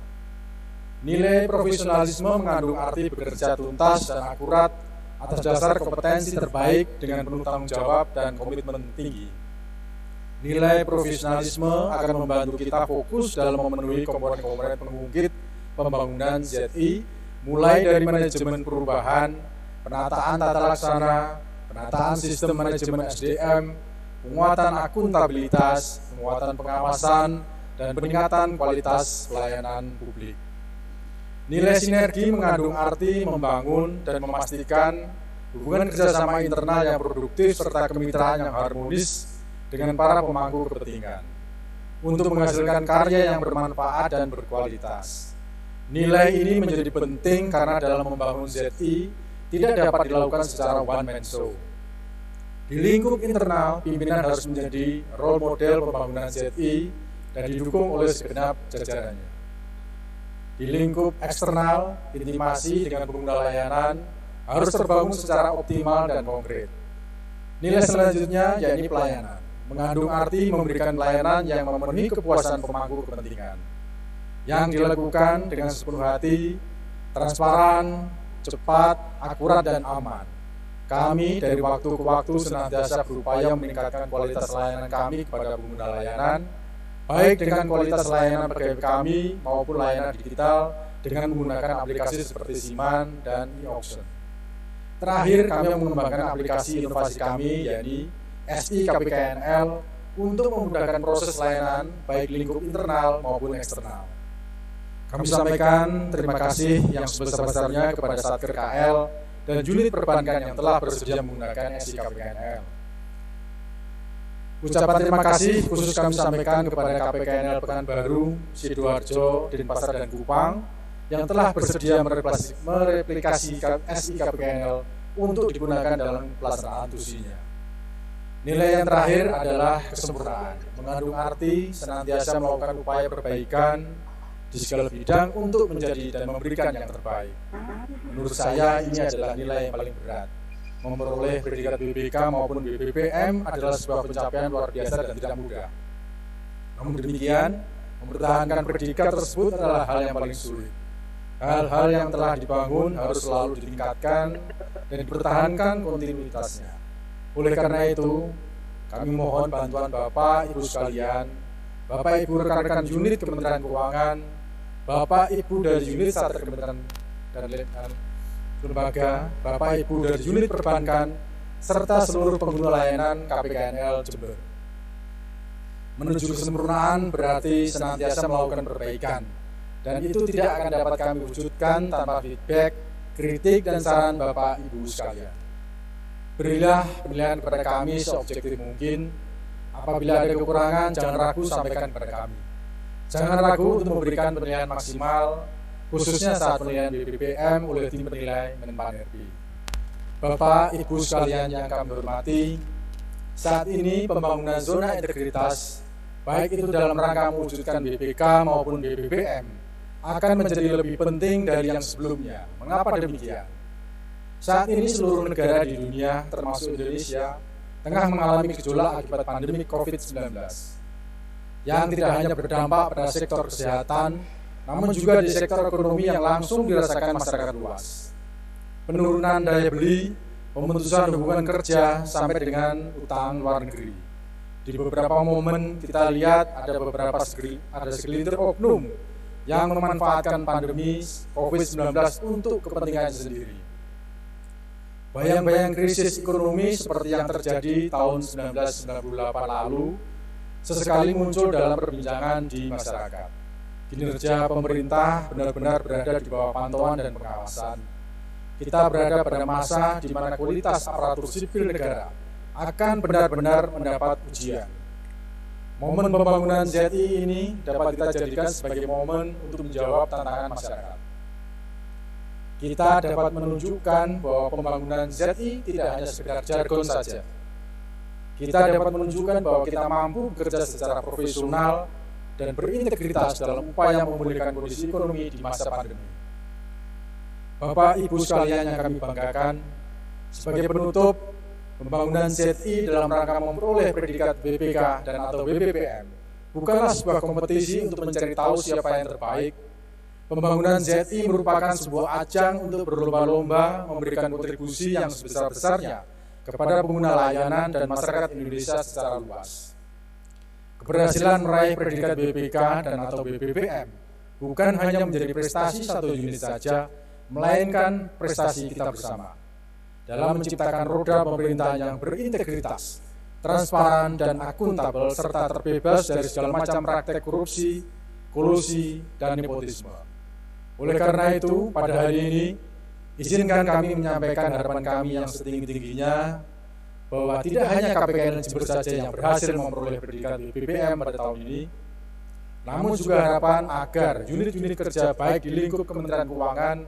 Nilai profesionalisme mengandung arti bekerja tuntas dan akurat atas dasar kompetensi terbaik dengan penuh tanggung jawab dan komitmen tinggi. Nilai profesionalisme akan membantu kita fokus dalam memenuhi komponen-komponen pengungkit pembangunan ZI, mulai dari manajemen perubahan, penataan tata laksana, penataan sistem manajemen SDM, penguatan akuntabilitas, penguatan pengawasan, dan peningkatan kualitas pelayanan publik. Nilai sinergi mengandung arti membangun dan memastikan hubungan kerjasama internal yang produktif serta kemitraan yang harmonis dengan para pemangku kepentingan untuk menghasilkan karya yang bermanfaat dan berkualitas. Nilai ini menjadi penting karena dalam membangun ZI tidak dapat dilakukan secara one man show. Di lingkup internal, pimpinan harus menjadi role model pembangunan ZI dan didukung oleh segenap jajarannya. Di lingkup eksternal, intimasi dengan pengguna layanan harus terbangun secara optimal dan konkret. Nilai selanjutnya yakni pelayanan, mengandung arti memberikan pelayanan yang memenuhi kepuasan pemangku kepentingan, yang dilakukan dengan sepenuh hati, transparan, cepat, akurat, dan aman. Kami dari waktu ke waktu senantiasa berupaya meningkatkan kualitas layanan kami kepada pengguna layanan, baik dengan kualitas layanan pegawai kami maupun layanan digital dengan menggunakan aplikasi seperti Siman dan e-auction. Terakhir, kami mengembangkan aplikasi inovasi kami, yakni SI KPKNL, untuk memudahkan proses layanan baik lingkup internal maupun eksternal. Kami sampaikan terima kasih yang sebesar-besarnya kepada Satker KL dan unit perbankan yang telah bersedia menggunakan SI KPKNL. Ucapan terima kasih khusus kami sampaikan kepada KPKNL Pekanbaru, Sidoarjo, Denpasar, dan Kupang yang telah bersedia mereplikasi SI KPKNL untuk digunakan dalam pelaksanaan tusinya. Nilai yang terakhir adalah kesempurnaan, mengandung arti senantiasa melakukan upaya perbaikan di segala bidang untuk menjadi dan memberikan yang terbaik. Menurut saya ini adalah nilai yang paling berat. Memperoleh predikat BPK maupun BBPM adalah sebuah pencapaian luar biasa dan tidak mudah. Namun demikian, mempertahankan predikat tersebut adalah hal yang paling sulit. Hal-hal yang telah dibangun harus selalu ditingkatkan dan dipertahankan kontinuitasnya. Oleh karena itu, kami mohon bantuan Bapak, Ibu sekalian, Bapak, Ibu rekan-rekan unit Kementerian Keuangan, Bapak, Ibu dari unit Satker Kementerian dan lembaga, Bapak Ibu dari unit perbankan, serta seluruh pengguna layanan KPKNL Jember. Menuju kesempurnaan berarti senantiasa melakukan perbaikan, dan itu tidak akan dapat kami wujudkan tanpa feedback, kritik, dan saran Bapak Ibu sekalian. Berilah penilaian kepada kami seobjektif mungkin. Apabila ada kekurangan, jangan ragu sampaikan kepada kami. Jangan ragu untuk memberikan penilaian maksimal, khususnya saat penilaian BPPM oleh tim penilai Menpan RB. Bapak, Ibu sekalian yang kami hormati, saat ini pembangunan zona integritas, baik itu dalam rangka mewujudkan BPK maupun BPPM, akan menjadi lebih penting dari yang sebelumnya. Mengapa demikian? Saat ini seluruh negara di dunia, termasuk Indonesia, tengah mengalami gejolak akibat pandemi COVID-19, yang tidak hanya berdampak pada sektor kesehatan, namun juga di sektor ekonomi yang langsung dirasakan masyarakat luas. Penurunan daya beli, pemutusan hubungan kerja, sampai dengan utang luar negeri. Di beberapa momen kita lihat ada segelintir oknum yang memanfaatkan pandemi COVID-19 untuk kepentingannya sendiri. Bayang-bayang krisis ekonomi seperti yang terjadi tahun 1998 lalu sesekali muncul dalam perbincangan di masyarakat. Kinerja pemerintah benar-benar berada di bawah pantauan dan pengawasan. Kita berada pada masa di mana kualitas aparatur sipil negara akan benar-benar mendapat ujian. Momen pembangunan ZI ini dapat kita jadikan sebagai momen untuk menjawab tantangan masyarakat. Kita dapat menunjukkan bahwa pembangunan ZI tidak hanya sekedar jargon saja. Kita dapat menunjukkan bahwa kita mampu bekerja secara profesional dan berintegritas dalam upaya memulihkan kondisi ekonomi di masa pandemi. Bapak Ibu sekalian yang kami banggakan, sebagai penutup, pembangunan ZI dalam rangka memperoleh predikat BPK dan atau BPPM bukanlah sebuah kompetisi untuk mencari tahu siapa yang terbaik. Pembangunan ZI merupakan sebuah ajang untuk berlomba-lomba memberikan kontribusi yang sebesar-besarnya kepada pengguna layanan dan masyarakat Indonesia secara luas. Keberhasilan meraih predikat BPK dan atau BPPM bukan hanya menjadi prestasi satu unit saja, melainkan prestasi kita bersama dalam menciptakan roda pemerintahan yang berintegritas, transparan, dan akuntabel, serta terbebas dari segala macam praktek korupsi, kolusi, dan nepotisme. Oleh karena itu, pada hari ini, izinkan kami menyampaikan harapan kami yang setinggi-tingginya bahwa tidak hanya KPKNL Jember saja yang berhasil memperoleh predikat BPPM pada tahun ini, namun juga harapan agar unit-unit kerja baik di lingkup Kementerian Keuangan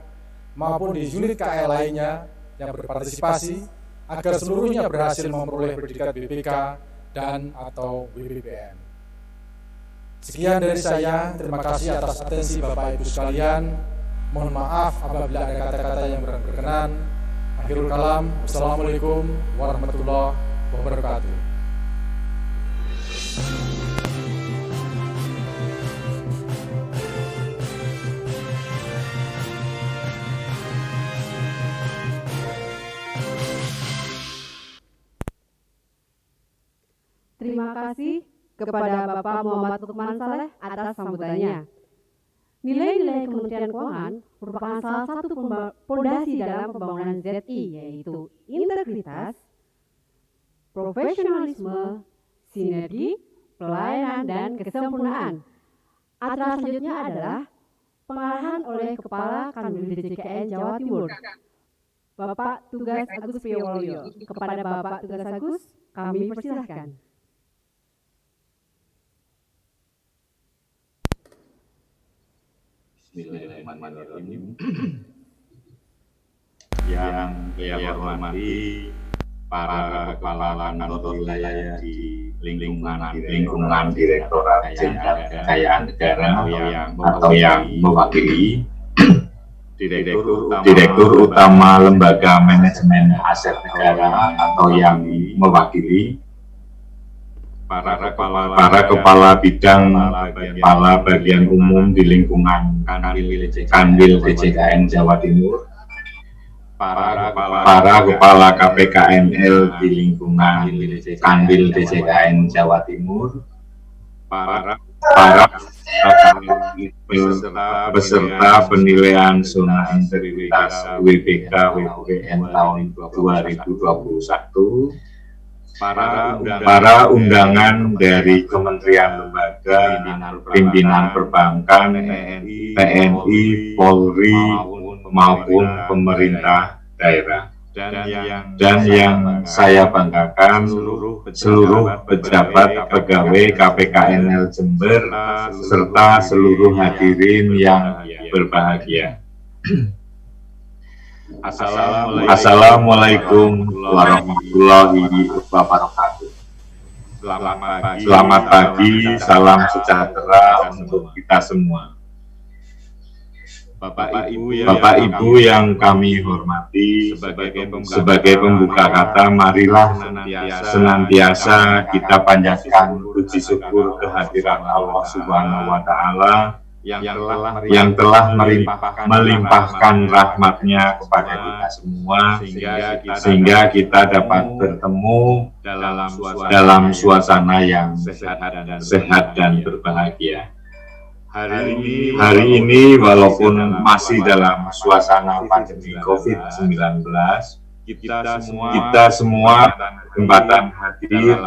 maupun di unit KL lainnya yang berpartisipasi agar seluruhnya berhasil memperoleh predikat BPK dan atau BPPM. Sekian dari saya, terima kasih atas atensi Bapak Ibu sekalian. Mohon maaf apabila ada kata-kata yang kurang berkenan. Akhirul kalam, wassalamualaikum warahmatullahi wabarakatuh. Terima kasih kepada Bapak Muhammad Lukman Saleh atas sambutannya. Nilai-nilai Kementerian Keuangan merupakan salah satu pondasi dalam pembangunan ZI, yaitu integritas, profesionalisme, sinergi, pelayanan, dan kesempurnaan. Acara selanjutnya adalah pengarahan oleh Kepala Kanwil DJKN Jawa Timur, Bapak Tugas Agus Priowolyo. Kepada Bapak Tugas Agus, kami persilahkan. Bismillahirrahmanirrahim. Yang saya hormati para kepala kantor wilayah di lingkungan Direktorat Jenderal Kekayaan Negara atau yang mewakili Direktur Utama Lembaga Manajemen Aset Negara atau yang mewakili para kepala bidang, kepala bagian umum di lingkungan Kanwil DJKN Jawa Timur, para kepala KPKNL di lingkungan Kanwil DJKN Jawa Timur, para para peserta penilaian zona integritas UWBK WPN tahun 2021, para undangan dari kementerian lembaga, pimpinan perbankan, TNI, Polri, maupun pemerintah daerah. Dan yang saya banggakan, seluruh pejabat pegawai KPKNL Jember serta seluruh hadirin yang berbahagia. Assalamualaikum warahmatullahi wabarakatuh. Selamat pagi, salam sejahtera untuk kita semua. Bapak Ibu yang kami hormati, sebagai pembuka kata, marilah senantiasa kita panjatkan puji syukur kehadiran Allah Subhanahu wa Ta'ala yang telah melimpahkan rahmat-Nya kepada kita semua, sehingga kita dapat bertemu dalam suasana yang sehat dan berbahagia. Hari ini walaupun masih dalam suasana pandemi COVID-19, kita semua kesempatan hadir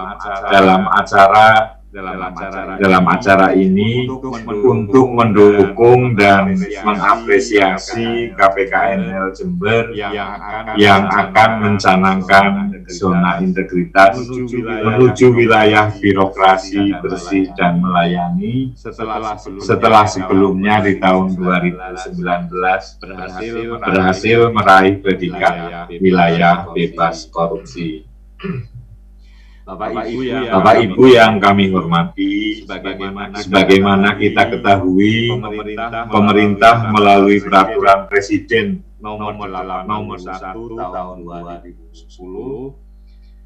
dalam acara ini untuk mendukung dan mengapresiasi KPKNL Jember yang akan mencanangkan zona integritas menuju wilayah birokrasi bersih dan melayani setelah sebelumnya di tahun 2019 berhasil meraih predikat wilayah bebas korupsi. Bapak Ibu yang kami hormati, sebagaimana kita ketahui, pemerintah melalui peraturan Presiden nomor 1 tahun 2010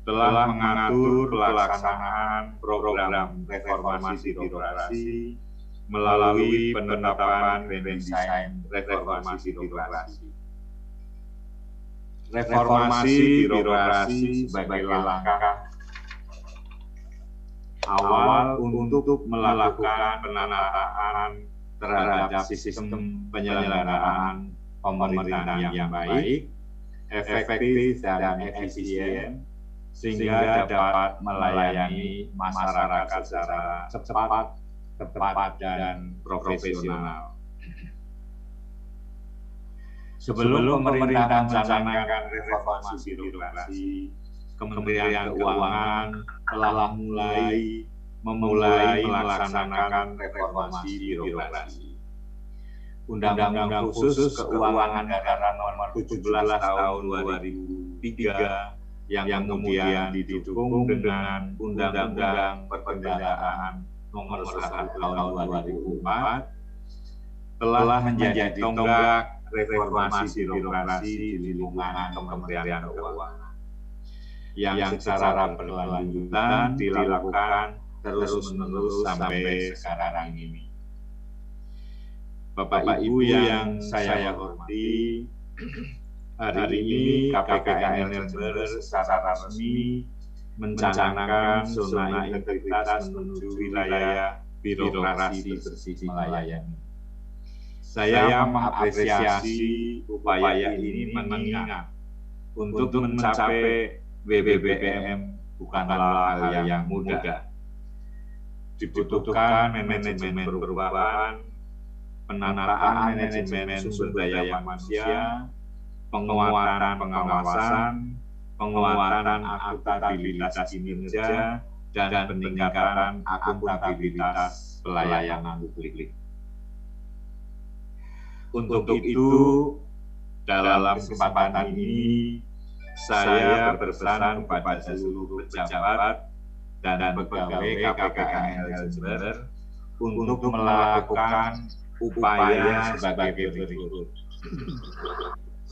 telah mengatur pelaksanaan program reformasi birokrasi melalui penetapan desain reformasi birokrasi. Reformasi birokrasi sebagai langkah awal untuk melakukan penataan terhadap sistem penyelenggaraan pemerintahan yang baik, efektif dan efisien, sehingga dapat melayani masyarakat secara cepat, tepat dan profesional. Sebelum pemerintah mencanangkan reformasi birokrasi, Kementerian Keuangan telah memulai melaksanakan reformasi birokrasi. Undang-Undang Khusus Keuangan Negara Nomor 17 Tahun 2003 yang kemudian didukung dengan Undang-Undang Perbendaharaan Nomor 1 Tahun 2004 telah menjadi tonggak reformasi birokrasi di lingkungan Kementerian Keuangan yang secara berkelanjutan dilakukan terus-menerus sampai sekarang ini. Bapak Ibu yang saya hormati, hari ini KPKNL Jember secara resmi mencanangkan zona integritas menuju wilayah birokrasi bersih melayani. Saya mengapresiasi upaya ini mengingat untuk mencapai WBBM bukanlah hal yang mudah. Dibutuhkan manajemen perubahan, penataan manajemen sumber daya manusia, penguatan pengawasan, penguatan akuntabilitas kinerja, dan peningkatan akuntabilitas pelayanan publik. Untuk itu, dalam kesempatan ini, saya berpesan kepada seluruh pejabat dan pegawai KPKNL Jember untuk melakukan upaya sebagai berikut.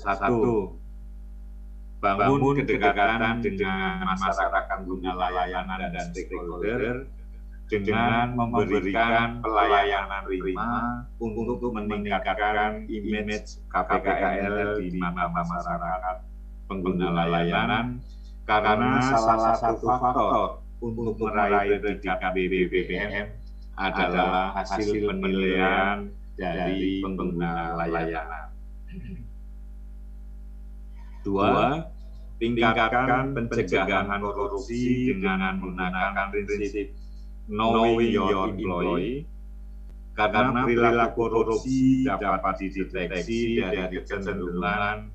1. Bangun kedekatan dengan masyarakat pengguna layanan dan stakeholder dengan memberikan pelayanan prima untuk meningkatkan image KPKNL di mata masyarakat pengguna layanan, karena salah satu faktor untuk meraih predikat BBBM adalah hasil penilaian dari pengguna layanan. 2. Tingkatkan pencegahan korupsi dengan menggunakan prinsip knowing your employee, karena perilaku korupsi dapat dideteksi dari kecenderungan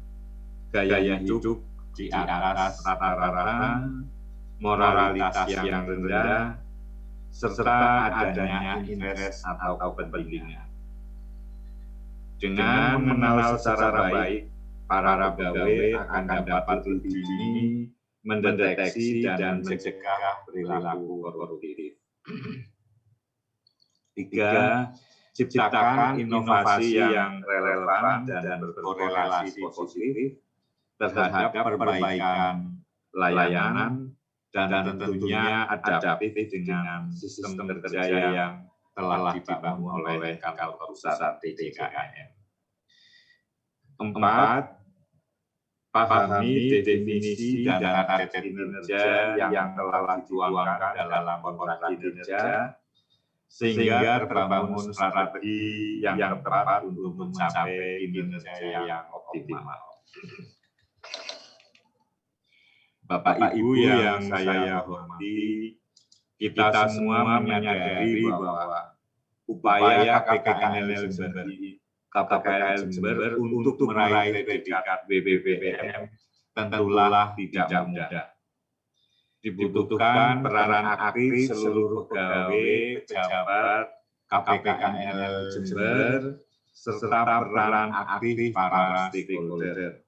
gaya hidup di atas rata-rata, moralitas yang rendah, serta adanya interest atau kepentingan. Dengan mengenal secara baik, para pegawai akan dapat lebih dini mendeteksi dan mencegah perilaku koruptif. 3. Ciptakan inovasi yang relevan dan berkorelasi positif terhadap perbaikan layanan dan tentunya adaptif dengan sistem kerja yang telah dibangun oleh kantor pusat DKM. 4. Pahami definisi dan target kinerja yang telah dituangkan dalam kontrak kinerja, sehingga terbangun strategi yang tepat untuk mencapai kinerja yang optimal. Bapak Ibu yang saya hormati, kita semua menyadari bahwa upaya KPKN Jember untuk meraih predikat BBBM tentulah tidak mudah. Dibutuhkan peranan aktif seluruh pegawai, pejabat KPKN Jember, serta peran aktif para stakeholder.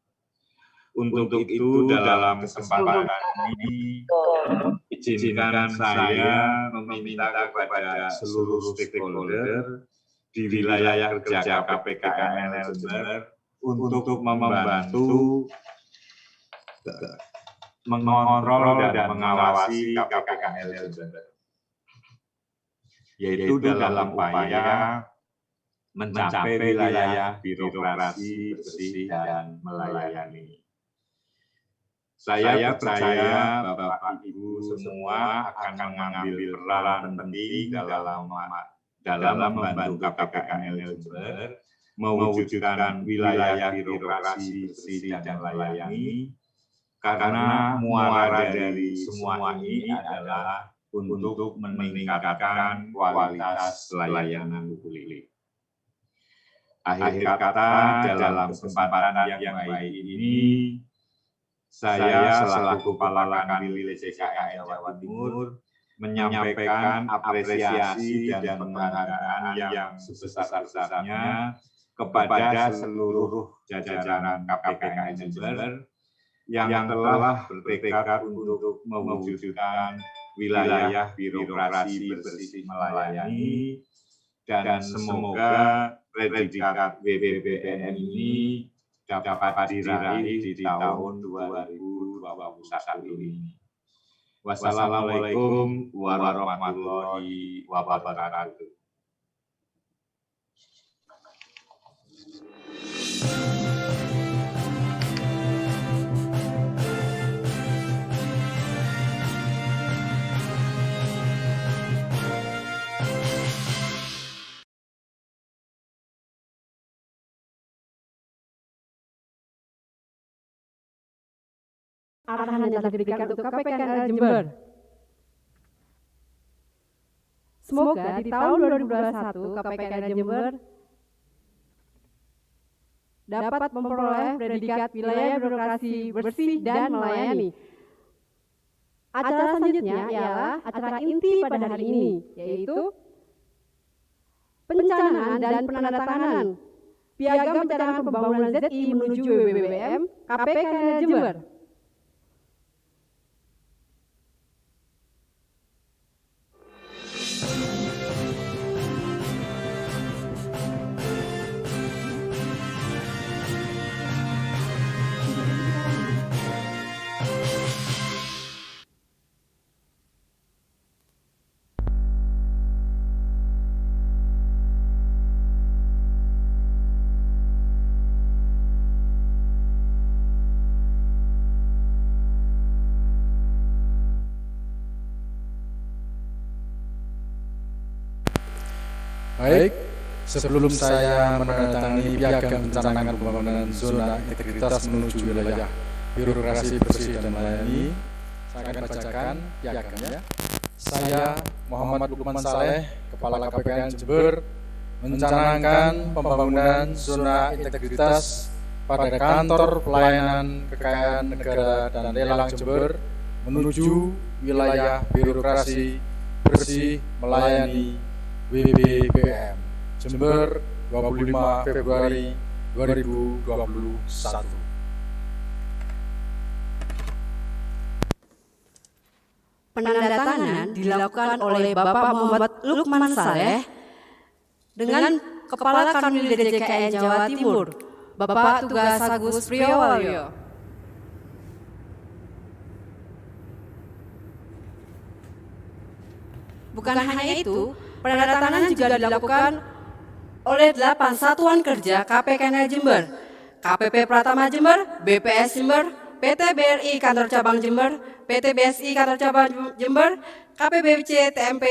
Untuk itu, dalam kesempatan ini, izinkan saya meminta kepada seluruh stakeholder di wilayah kerja KPKN Jember untuk membantu mengontrol dan mengawasi KPKN Jember, yaitu dalam upaya mencapai wilayah birokrasi bersih dan melayani. Saya percaya Bapak Ibu semua akan mengambil peran penting dalam membantu KPKN Jember mewujudkan wilayah birokrasi bersih dan melayani, karena muara dari semua ini adalah untuk meningkatkan kualitas layanan publik. Akhir kata, dalam kesempatan yang baik ini, saya selaku Kepala Kanwil DJKN Jawa Timur menyampaikan apresiasi dan penghargaan yang sebesar-besarnya kepada seluruh jajaran KPKN Jember yang telah bertekad untuk mewujudkan wilayah birokrasi bersih melayani, dan semoga predikat BBBM ini dapat diraih di tahun 2021 ini. Wassalamualaikum warahmatullahi wabarakatuh. Arahan yang telah diberikan untuk KPKN Jember. Semoga di tahun 2021 KPKN Jember dapat memperoleh predikat wilayah birokrasi bersih dan melayani. Acara selanjutnya ialah acara inti pada hari ini, yaitu pencanangan dan penandatanganan Piagam Pencanangan Pembangunan ZI menuju BBBM KPKN Jember. Baik, sebelum saya menandatangani piagam pencanangan pembangunan zona integritas menuju wilayah birokrasi bersih dan melayani, saya akan bacakan piagamnya. Saya Muhammad Lukman Saleh, Kepala KPKN Jember, mencanangkan pembangunan zona integritas pada kantor pelayanan kekayaan negara dan lelang Jember menuju wilayah birokrasi bersih melayani WBBM Jember 25 Februari 2021. Penandatanganan dilakukan oleh Bapak Muhammad Lukman Saleh dengan Kepala Kanwil DJKN Jawa Timur, Bapak Tugas Agus Priyowalyo. Bukan hanya itu, penandatanganan juga dilakukan oleh 8 satuan kerja KPKN Jember, KPP Pratama Jember, BPS Jember, PT BRI Kantor Cabang Jember, PT BSI Kantor Cabang Jember, KPBC TMP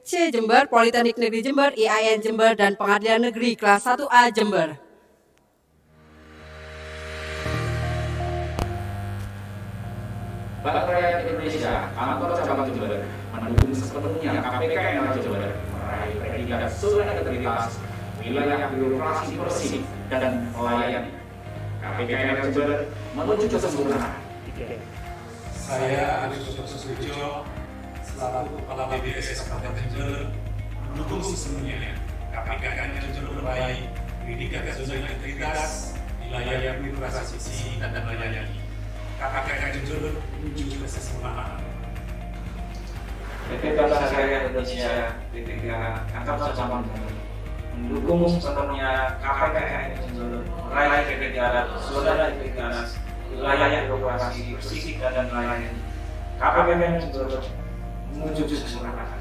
C Jember, Politeknik Negeri Jember, IAIN Jember, dan Pengadilan Negeri Kelas 1A Jember. Bank Rakyat Indonesia, Kantor Cabang Jember, mendukung sepenuhnya KPKN Jember meraih predikat zona integritas, wilayah birokrasi bersih dan melayani. KPKN Jember menuju kesempurnaan. Saya Agus Susutjo, selaku Kepala BDS Kabupaten Jember, mendukung sepenuhnya KPKN Jember meraih predikat zona integritas, wilayah birokrasi bersih dan melayani. KPKN Jember menuju kesempurnaan. PT Bank Rakyat Indonesia, PT Kantor Cabang Jember, mendukung sepenuhnya KPKN Jember meraih predikat zona integritas, wilayah birokrasi bersih dan melayani. KPKN Jember menuju kesempurnaan.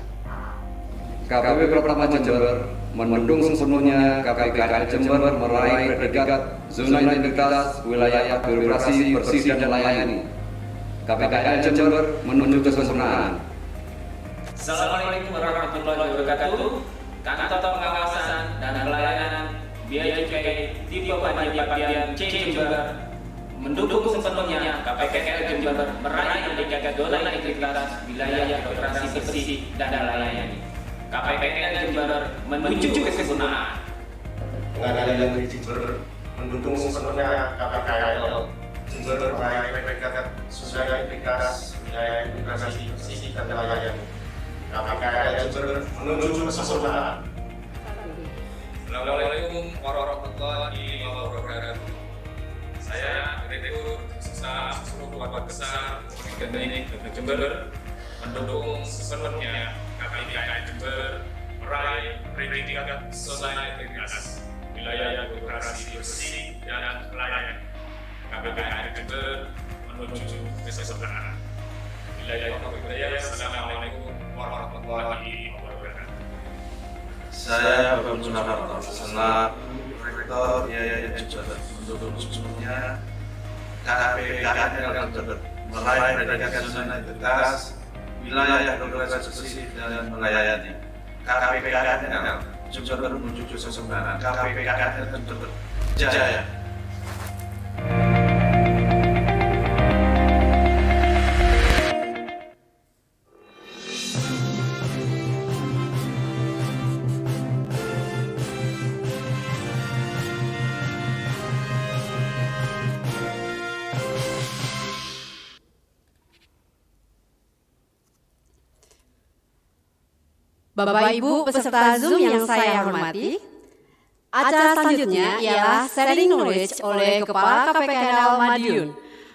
KPP Pratama Jember mendukung sepenuhnya KPKN Jember meraih predikat zona integritas, wilayah birokrasi bersih dan melayani. KPKN Jember menuju kesempurnaan. Assalamualaikum warahmatullahi wabarakatuh. Kantor Pengawasan dan Pelayanan Biaya Cukai Tipe Bagian C Jember mendukung sepenuhnya KPKN Jember meraih predikat zona integritas, wilayah birokrasi bersih dan melayani. KPKN Jember menuju kesempurnaan. Pengadilan Negeri Jember mendukung sepenuhnya KPKN Jember meraih predikat zona integritas, wilayah birokrasi bersih dan melayani. KPKN Jember menuju kesempurnaan. Assalamualaikum warahmatullahi wabarakatuh. Saya Direktur Seluruh Keluarga Besar Politeknik Negeri Jember mendukung sepenuhnya KPKN Jember meraih predikat zona integritas, wilayah birokrasi bersih dan melayani. KPKN Jember menuju kesempurnaan. Assalamualaikum warahmatullahi wabarakatuh. Saya Bapak Sunarto, selaku Rektor IAIN Jember, mendukung sepenuhnya KPKN Jember meraih predikat zona integritas, wilayah birokrasi bersih dan melayani. KPKN Jember menuju kesempurnaan. KPKN Jember Jaya. Bapak Ibu peserta Zoom yang saya hormati, acara selanjutnya ialah sharing knowledge oleh Kepala KPKN Madiun,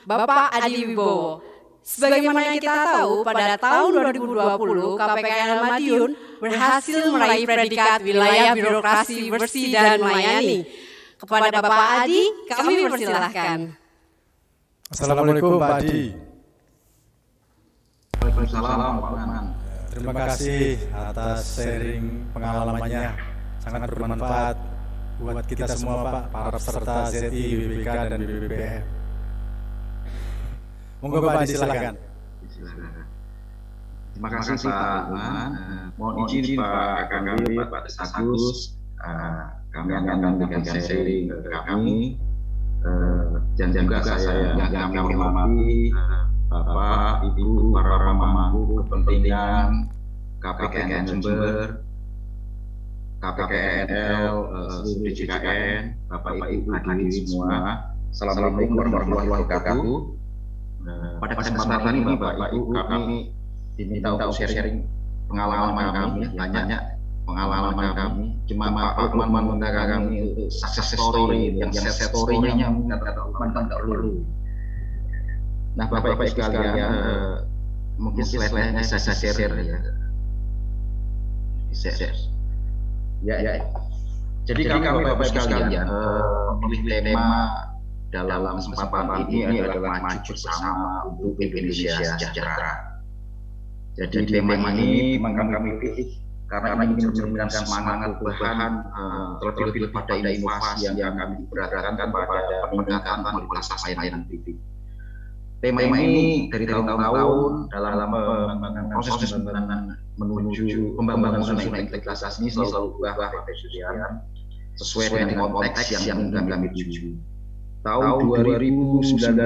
Bapak Adi Wibowo. Sebagaimana yang kita tahu, pada tahun 2020 KPKN Madiun berhasil meraih predikat wilayah birokrasi bersih dan melayani. Kepada Bapak Adi, kami persilahkan. Assalamualaikum Pak Adi. Waalaikumsalam Pak Manan. Terima kasih atas sharing pengalamannya, sangat bermanfaat buat kita semua Pak, para peserta ZI, WBK, dan BBBM. Monggo Pak Adi, silakan. Terima kasih Pak Iman. Mohon izin Pak Kanwil, Pak Agus, kami akan memberikan sharing ke kami. Dan juga saya yang kami hormati Bapak, Ibu, para pemangku kepentingan KPKN Jember, KPKNL, seluruh DJKN, Bapak Ibu hadirin semua. Assalamualaikum warahmatullahi wabarakatuh. Pada kesempatan ini Bapak Ibu kami diminta untuk sharing pengalaman kami, banyak pengalaman kami. Cuma Pak Lukman meminta kami untuk success story, yang set story-nya kata Lukman kan nggak perlu. Nah Bapak Ibu sekalian, mungkin slide-nya saya share ya. Ya. Jadi kami Bapak Ibu sekalian memilih tema dalam kesempatan ini adalah maju bersama untuk Indonesia sejahtera. Jadi tema ini memang kami pilih karena ingin mencerminkan semangat perubahan terlebih pada inovasi yang kami beratkan pada peningkatan kualitas pelayanan publik. Tema ini dari tahun-tahun dalam proses menuju pembangunan integritas ini selalu berubah sesuai dengan konteks yang kami tuju. Tahun 2019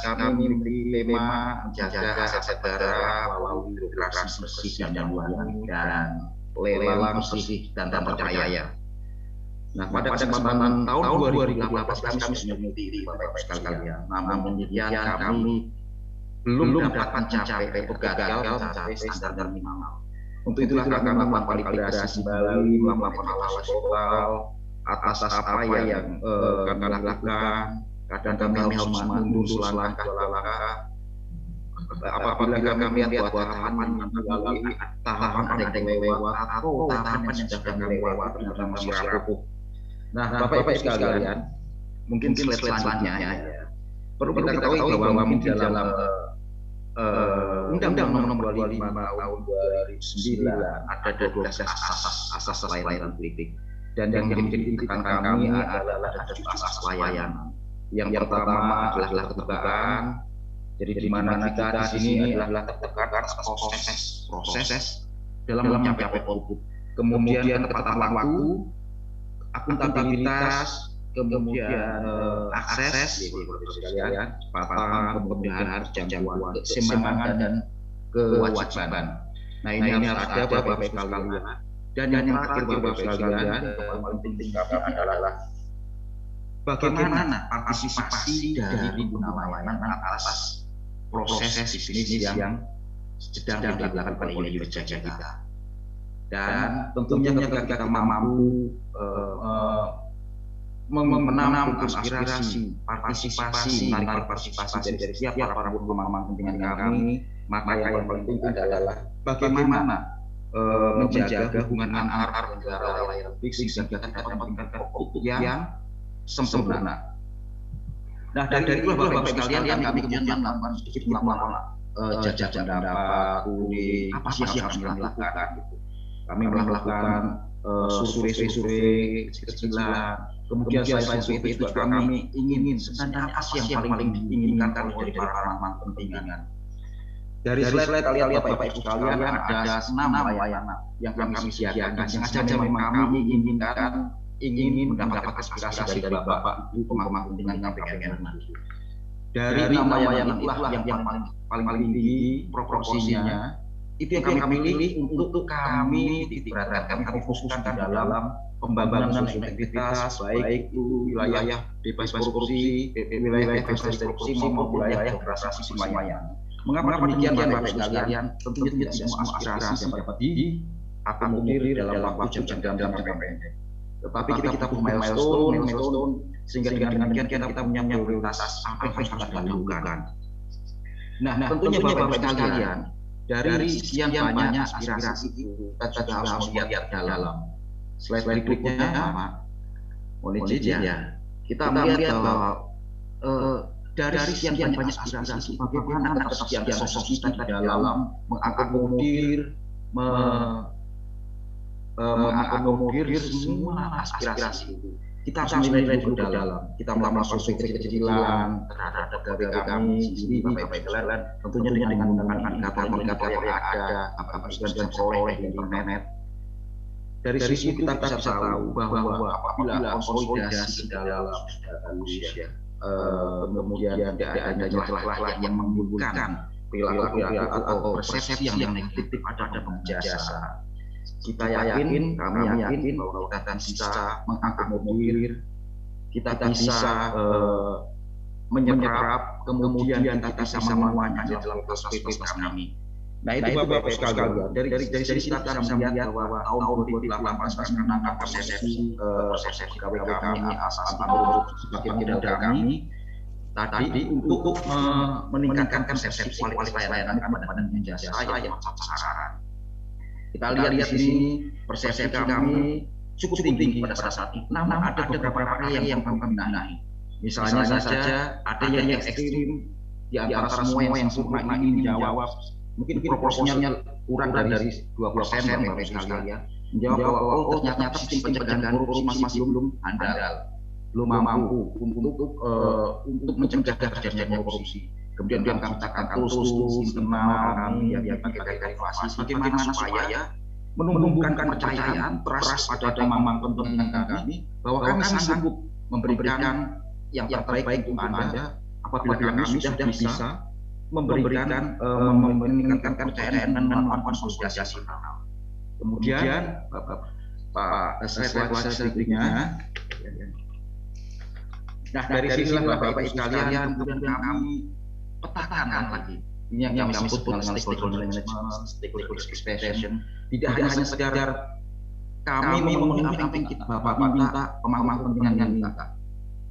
kami memiliki tema menjaga aset negara melalui birokrasi bersih dan wangi dan lelang bersih dan terpercaya. Nah, pada kesempatan tahun 2018 kami sudah memiliki Bapak sekalian. Namun demikian kami belum dapat mencapai atau gagal mencapai standar minimal. Untuk itulah kami melakukan kalibrasi kembali, melakukan evaluasi total atas apa yang kami lakukan. Kadang kami harus mundur selangkah apabila kami lihat tahapan melalui tahapan ada yang lewat atau tahapan yang sedang lewat ternyata masih rapuh. Nah, Bapak-Bapak sekalian, mungkin slide selanjutnya perlu kita ketahui bahwa mungkin dalam Undang-Undang Nomor 25 Tahun 2009 ada 12 asas pelayanan publik. Dan yang menjadi tekankan kami adalah ada 7 asas pelayanan. Yang pertama adalah keterbukaan. Jadi di mana kita di sini adalah keterbukaan proses dalam mencapai output. Kemudian ketepatan waktu, akuntabilitas, kemudian akses, kecepatan, kemudahan, jangkauan, keseimbangan dan kewajiban. Nah ini harus ada Bapak sekalian. Dan yang terakhir Bapak sekalian, yang paling penting kami adalah bagaimana partisipasi dari pengguna layanan atas proses bisnis yang sedang dilakukan oleh user kita. Dan tentunya ketika kita mampu menampung aspirasi, partisipasi, menarik partisipasi dari setiap para pemangku kepentingan kami, maka yang paling penting adalah bagaimana menjaga hubungan antar negara layanan publik sehingga kita dapat meningkatkan output yang sempurna. Nah dari itu Bapak sekalian kami kemudian melakukan sedikit jajak pendapat, apa sih yang harus dilakukan gitu. Kami melakukan survei kecil-kecilan. Kemudian selain survei itu kami ingin sebenarnya apa sih yang paling diinginkan dari para pemangku kepentingan. Dari slide kalian lihat Bapak Ibu sekalian ada 6 layanan yang kami sediakan. Yang saja memang kami ingin mendapatkan aspirasi dari Bapak Ibu pemangku kepentingan KPKN. Dari 6 layanan itulah yang paling tinggi proporsinya. Itu yang kami pilih untuk kami titikberatkan, kami fokuskan di dalam pembangunan integritas, baik itu wilayah bebas korupsi, wilayah bebas dari korupsi maupun wilayah demokrasi semuanya. Mengapa demikian Bapak sekalian? Tentunya tidak semua aspirasi yang dapat diakomodir dalam waktu jangka pendek. Tetapi kita punya milestone sehingga dengan demikian kita punya prioritas apa yang harus kita lakukan. Nah, tentunya Bapak sekalian, dari sekian banyak aspirasi itu kita harus melihat dalam slide berikutnya apa? Mohon izin ya. Kita melihat bahwa dari sekian banyak aspirasi bagaimana ketersediaan sosok kita di dalam mengakomodir semua aspirasi itu. Kita harus menilai dulu dalam. Kita melakukan survei kecil-kecilan terhadap pegawai kami sendiri, Bapak Ibu sekalian, tentunya dengan menggunakan indikator yang ada, Bapak Ibu sekalian peroleh di internet. Dari sisi itu kita bisa tahu bahwa apabila konsolidasi dalam manusia, kemudian tidak ada celah-celah yang menimbulkan perilaku atau persepsi yang negatif ada penjasa. Kita yakin, kami yakin bahwa kita akan bisa mengakomodir, kita bisa menyerap, kemudian kita bisa memuanya dalam proses kami. Nah itu Bapak sekalian, dari sisi kita bisa melihat bahwa tahun 2018 menangkap persepsi pegawai kami asal sebagai modal kami tadi untuk meningkatkan persepsi kualitas layanan kepada jasa yang tepat sasaran. Kita lihat di sini persepsi kami cukup tinggi pada saat itu. Namun ada beberapa area yang kami benahi. Misalnya saja ada yang ekstrim di antara semua yang sempurna ini menjawab. Mungkin proporsinya kurang dari 2% Bapak sekalian ya. Menjawab bahwa ternyata sistem pencegahan korupsi masih belum handal, belum mampu untuk mencegah terjadinya korupsi. Kemudian kami ciptakan tools internal kami yang pakai evaluasi bagaimana supaya menumbuhkan kepercayaan trust pada teman-teman kami bahwa kami sanggup memberikan yang terbaik untuk Anda apabila kami sudah bisa memberikan meningkatkan kepercayaan dan melakukan konsolidasi internal. Kemudian Pak slide berikutnya. Nah dari sinilah Bapak Ibu sekalian kemudian kami petakan lagi ini yang kami sebut dengan stakeholder management, stakeholder expression. Tidak hanya sekedar kami memenuhi apa yang kita Bapak minta, pemahaman kepentingan kita,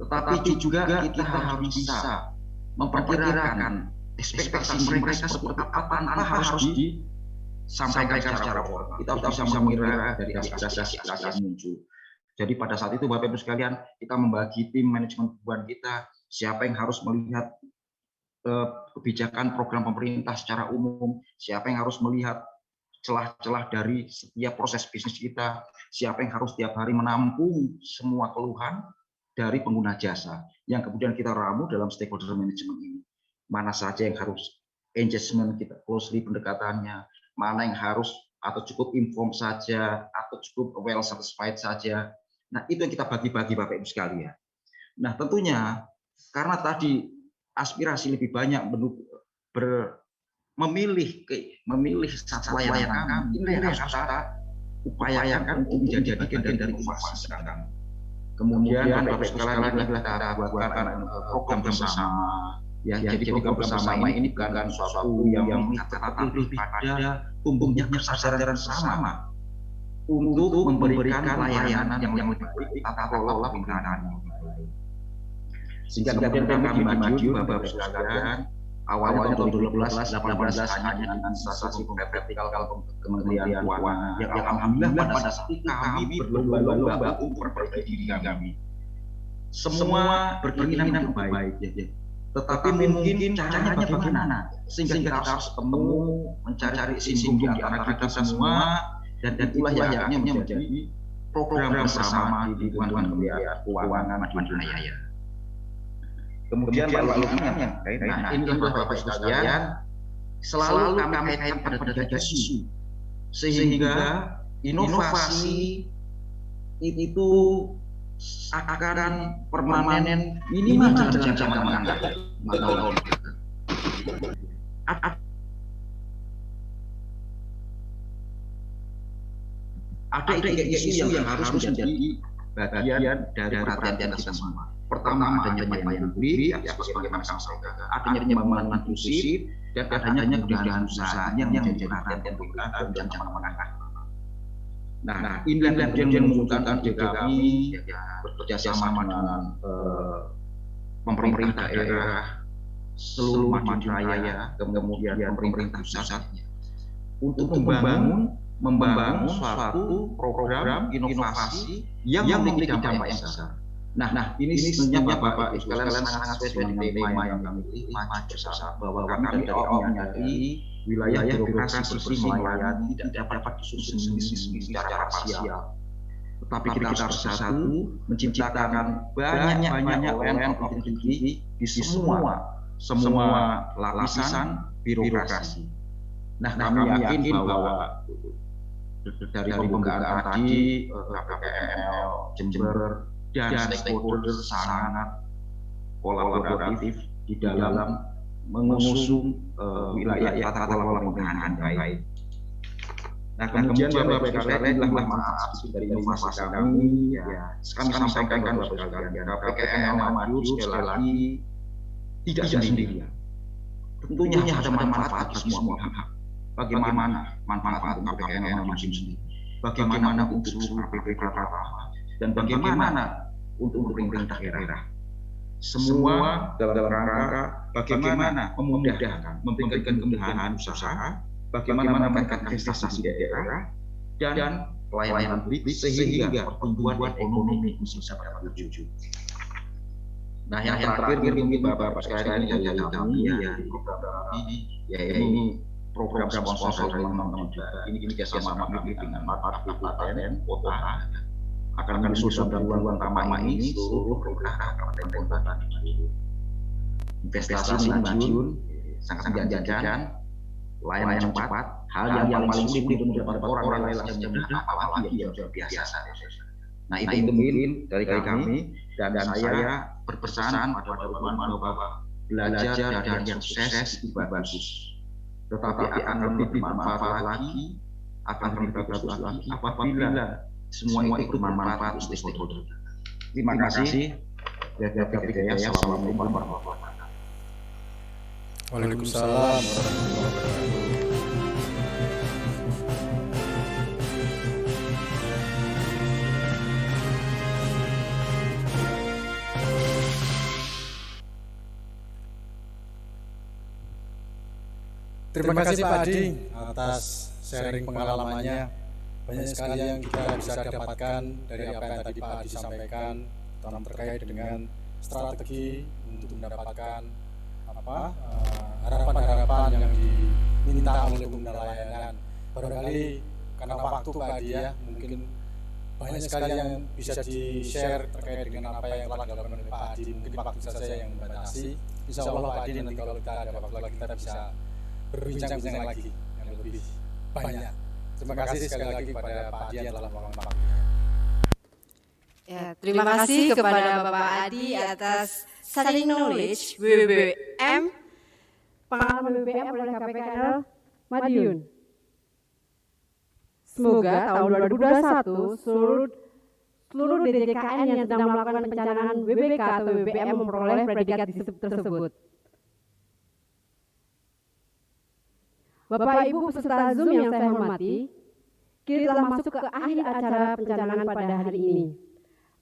tetapi juga kita harus bisa memperkirakan ekspektasi mereka seperti apa tanpa harus disampaikan secara formal. Kita harus bisa mengira dari aspirasi yang muncul. Jadi pada saat itu Bapak Ibu sekalian, kita membagi tim manajemen hubungan kita, siapa yang harus melihat kebijakan program pemerintah secara umum, siapa yang harus melihat celah-celah dari setiap proses bisnis kita, siapa yang harus tiap hari menampung semua keluhan dari pengguna jasa, yang kemudian kita ramu dalam stakeholder management ini. Mana saja yang harus engagement kita closely pendekatannya, mana yang harus atau cukup inform saja, atau cukup well satisfied saja. Nah itu yang kita bagi-bagi Bapak Ibu sekalian. Nah tentunya karena tadi aspirasi lebih banyak memilih satu layanan kami, ini yang harus kita upayakan untuk menjadi bagian dari inovasi kami. Kemudian Bapak Ibu sekalian kita buatkan program bersama. Ya, jadi program bersama ini bukan suatu yang mencatat lebih pada tumbuhnya kesadaran bersama untuk memberikan layanan yang lebih baik tata kelola penggunaan yang lebih baik. Sehingga kemudian kami maju Bapak Ibu sekalian, awalnya tahun 2018 hanya dengan satu vertikal Kementerian Keuangan yang alhamdulillah pada saat itu kami berlomba-lomba untuk memperbaiki diri kami. Semua berkeinginan baik ya. Tetapi mungkin caranya bagaimana sehingga kita harus ketemu mencari singgung di antara kita semua dan itulah yang akhirnya menjadi program bersama di lingkungan Kementerian Keuangan Madinaya. Kemudian yang inilah Bapak Ibu sekalian selalu kami kaitkan pada tiga isu sehingga inovasi itu akan permanen minimal dalam jangka menengah 5 tahun. Ada tiga isu yang harus menjadi bagian dari perhatian kita semua. Pertama adanya pelayanan publik, sebagaimana saya sampaikan, adanya pembangunan inklusif dan adanya kemudahan usaha yang menjadi perhatian kita dalam jangka menengah. Nah, inilah yang memungkinkan kami bekerja sama dengan pemerintah daerah seluruh Madinah Raya, kemudian pemerintah pusat untuk membangun suatu program inovasi yang memiliki dampak yang besar. Nah, ini sebenarnya Bapak Ibu sekalian sangat sesuai dengan tema yang kami pilih bersama bahwa kami dari wilayah birokrasi bersih melayani tidak dapat disusun secara parsial. Tetapi kita harus satu menciptakan banyak ONM di semua semua lapisan birokrasi. Nah, kami yakin bahwa dari pembukaan tadi KPKNL Jember dan stakeholder sangat kolaboratif di dalam mengusung wilayah tata kelola pemerintahan yang baik. Nah, kemudian Bapak Ibu sekalian adalah manfaat dari inovasi kami. Ya, kami sampaikan Bapak Ibu sekalian, KPKNL maju sekali lagi tidak sendirian. Tentunya ada manfaat bagi semua pihak. Bagaimana manfaat untuk KPKNL maju sendiri? Bagaimana untuk seluruh PPK dan bagaimana untuk pemerintah daerah? Semua dalam rangka bagaimana memudahkan, memberikan kemudahan usaha, bagaimana meningkatkan investasi daerah dan pelayanan publik sehingga pertumbuhan ekonomi bisa terwujud. Nah, yang terakhir mungkin Bapak sekalian dari kami ya yaitu program sponsor dari teman-teman juga. Ini kerjasama kami dengan kabupaten kota akan menyusun bantuan pertama ini seluruh kabupaten kota di investasi maju sangat menjanjikan, layanan cepat, hal yang paling sulit untuk mendapatkan orang lain yang mudah, apalagi yang luar biasa. Nah, itu mungkin dari kami dan saya berpesan pada teman-teman bahwa belajar dari yang sukses itu bagus, tetapi akan lebih bermanfaat lagi, akan lebih bagus lagi apabila semua itu bermanfaat untuk stakeholder. Terima kasih. Assalamualaikum warahmatullahi wabarakatuh. Waalaikumsalam. Terima kasih Pak Adi atas sharing pengalamannya. Banyak sekali yang kita bisa dapatkan dari apa yang tadi Pak Adi sampaikan, terutama terkait dengan strategi untuk mendapatkan harapan-harapan yang diminta oleh pengguna layanan. Barangkali karena waktu Pak Adi ya, mungkin banyak sekali yang bisa di-share terkait dengan apa yang telah dilakukan oleh Pak Adi. Mungkin waktu saja yang membatasi. Insya Allah Pak Adi nanti kalau kita ada waktu lagi kita bisa berbincang-bincang lagi yang lebih banyak. Terima kasih sekali lagi kepada Pak Adi yang telah meluangkan waktunya. Ya, terima kasih kepada Bapak Adi atas sharing knowledge BBM, pengalaman BBM oleh KPKNL Madiun. Semoga tahun 2021 seluruh DJKN yang sedang melakukan pencalonan BBK atau BBM memperoleh predikat tersebut. Bapak Ibu peserta Zoom yang saya hormati, kita telah masuk ke akhir acara pencalonan pada hari ini.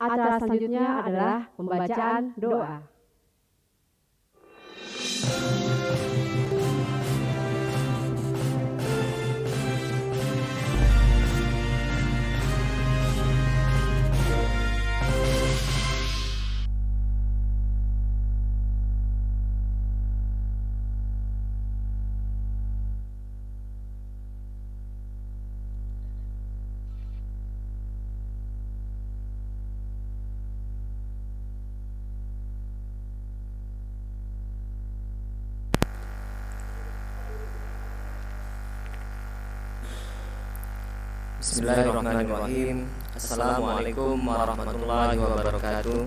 Acara selanjutnya adalah pembacaan doa. Bismillahirrahmanirrahim. Assalamualaikum warahmatullahi wabarakatuh.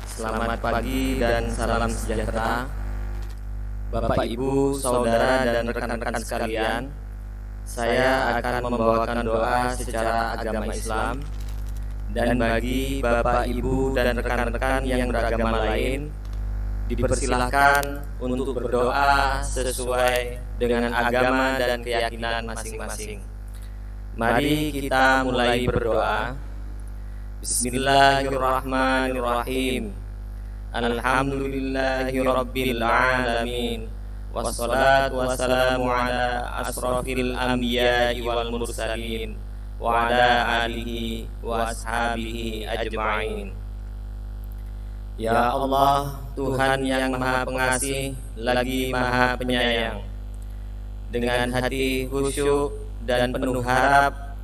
Selamat pagi dan salam sejahtera Bapak Ibu, saudara dan rekan-rekan sekalian. Saya akan membawakan doa secara agama Islam. Dan bagi Bapak Ibu dan rekan-rekan yang beragama lain, dipersilahkan untuk berdoa sesuai dengan agama dan keyakinan masing-masing. Mari kita mulai berdoa. Bismillahirrahmanirrahim. Alhamdulillahirabbil alamin. Wassalatu wassalamu ala asrofil anbiya'i wal mursalin wa ala alihi wa ashabihi ajma'in. Ya Allah, Tuhan yang Maha Pengasih lagi Maha Penyayang, dengan hati khusyuk dan penuh harap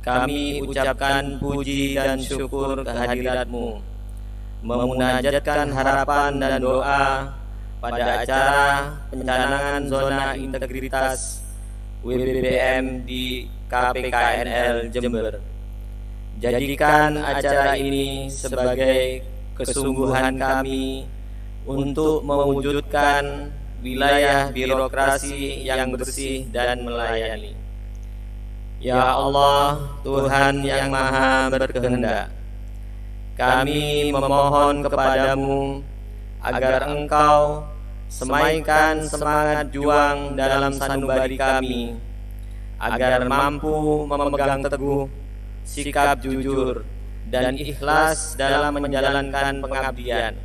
kami ucapkan puji dan syukur kehadirat-Mu, memunajatkan harapan dan doa pada acara pencanangan zona integritas WBBM di KPKNL Jember. Jadikan acara ini sebagai kesungguhan kami untuk mewujudkan wilayah birokrasi yang bersih dan melayani. Ya Allah, Tuhan yang Maha Berkehendak, kami memohon kepadamu agar Engkau semaikan semangat juang dalam sanubari kami, agar mampu memegang teguh sikap jujur dan ikhlas dalam menjalankan pengabdian,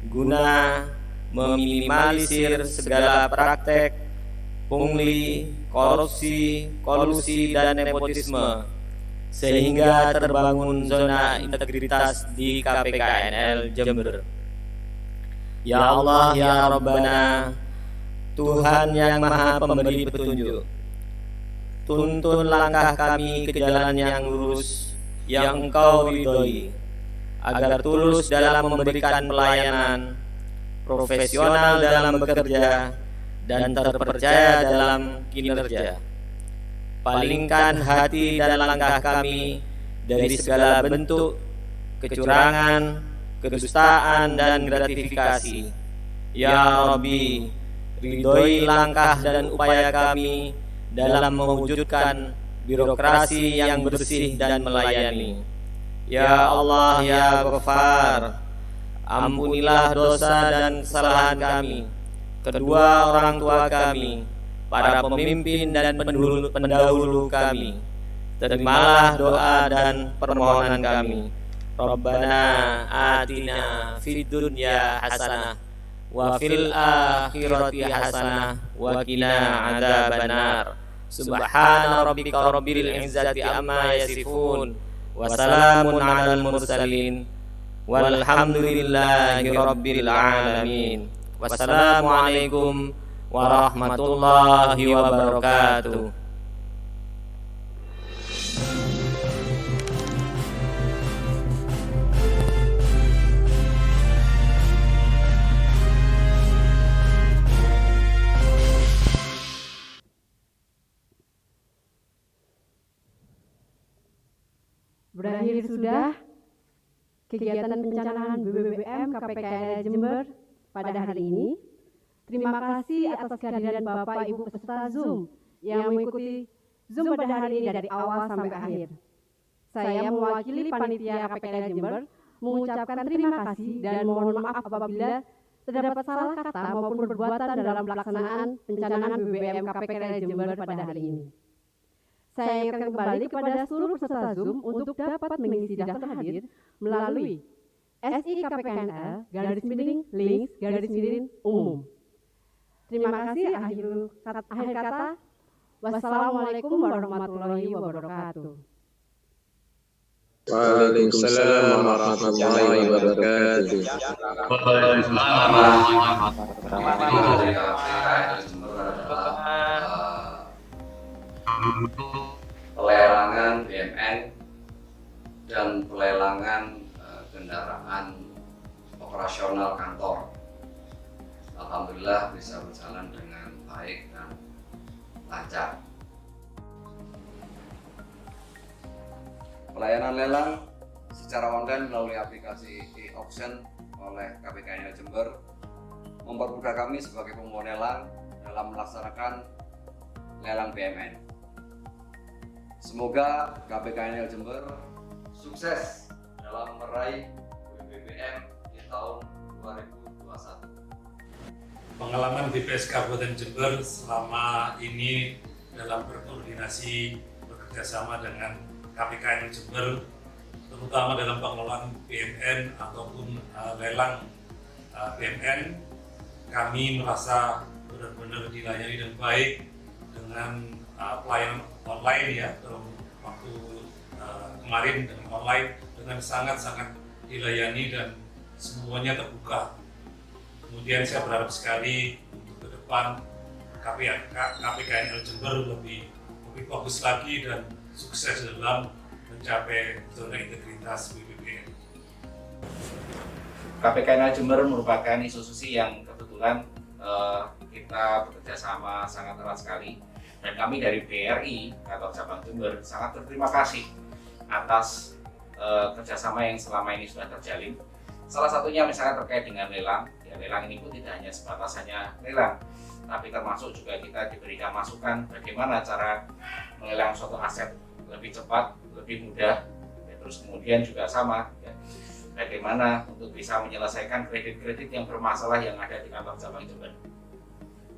guna meminimalisir segala praktek pungli, korupsi, kolusi, dan nepotisme, sehingga terbangun zona integritas di KPKNL Jember. Ya Allah, ya Rabbana, Tuhan yang Maha Pemberi petunjuk, tuntun langkah kami ke jalan yang lurus, yang Engkau ridhoi, agar tulus dalam memberikan pelayanan, profesional dalam bekerja, dan terpercaya dalam kinerja. Palingkan hati dan langkah kami dari segala bentuk kecurangan, kedustaan, dan gratifikasi. Ya Rabbi, ridhoi langkah dan upaya kami dalam mewujudkan birokrasi yang bersih dan melayani. Ya Allah, ya Ghaffar, ampunilah dosa dan kesalahan kami, kedua orang tua kami, para pemimpin dan pendahulu kami. Terimalah doa dan permohonan kami. Rabbana atina fid dunya hasanah wa fil akhirati hasanah wa qina adzabannar. Subhana rabbika rabbil izzati amma yasifun wa salamun alal mursalin walhamdulillahi rabbil alamin. Wassalamualaikum warahmatullahi wabarakatuh. Berakhir sudah kegiatan pencanangan BBBM KPKNL Jember pada hari ini. Terima kasih atas kehadiran Bapak Ibu peserta Zoom yang mengikuti Zoom pada hari ini dari awal sampai akhir. Saya mewakili panitia KPKNL Jember mengucapkan terima kasih dan mohon maaf apabila terdapat salah kata maupun perbuatan dalam pelaksanaan pencanangan BBBM KPKNL Jember pada hari ini. Saya ingatkan kembali kepada seluruh peserta Zoom untuk dapat mengisi daftar hadir melalui SI-KPKNL _links_umum. Terima kasih. Akhir kata, wassalamualaikum warahmatullahi wabarakatuh. Waalaikumsalam warahmatullahi wabarakatuh. Pelelangan BMN dan pelelangan kendaraan operasional kantor. Alhamdulillah bisa berjalan dengan baik dan lancar. Pelayanan lelang secara online melalui aplikasi e-auction oleh KPKNL Jember mempermudah kami sebagai pemohon lelang dalam melaksanakan lelang BMN. Semoga KPKNL Jember sukses dalam meraih BBBM di tahun 2021. Pengalaman BPS Kabupaten Jember selama ini dalam berkoordinasi bekerjasama dengan KPKNL Jember, terutama dalam pengelolaan BMN ataupun lelang BMN, kami merasa benar-benar dilayani dan baik dengan pelayanan online ya, dalam waktu kemarin dengan online dengan sangat-sangat dilayani dan semuanya terbuka. Kemudian saya berharap sekali untuk ke depan KPKNL Jember lebih fokus lagi dan sukses dalam mencapai zona integritas BBBM. KPKNL Jember merupakan institusi yang kebetulan kebetulan kita bekerja sama sangat erat sekali, dan kami dari BRI Kantor Cabang Jember sangat berterima kasih atas kerjasama yang selama ini sudah terjalin. Salah satunya misalnya terkait dengan lelang. Ya, lelang ini pun tidak hanya sebatas hanya lelang, tapi termasuk juga kita diberikan masukan bagaimana cara melelang suatu aset lebih cepat, lebih mudah. Ya, terus kemudian juga sama, ya, bagaimana untuk bisa menyelesaikan kredit-kredit yang bermasalah yang ada di Kantor Cabang Jember.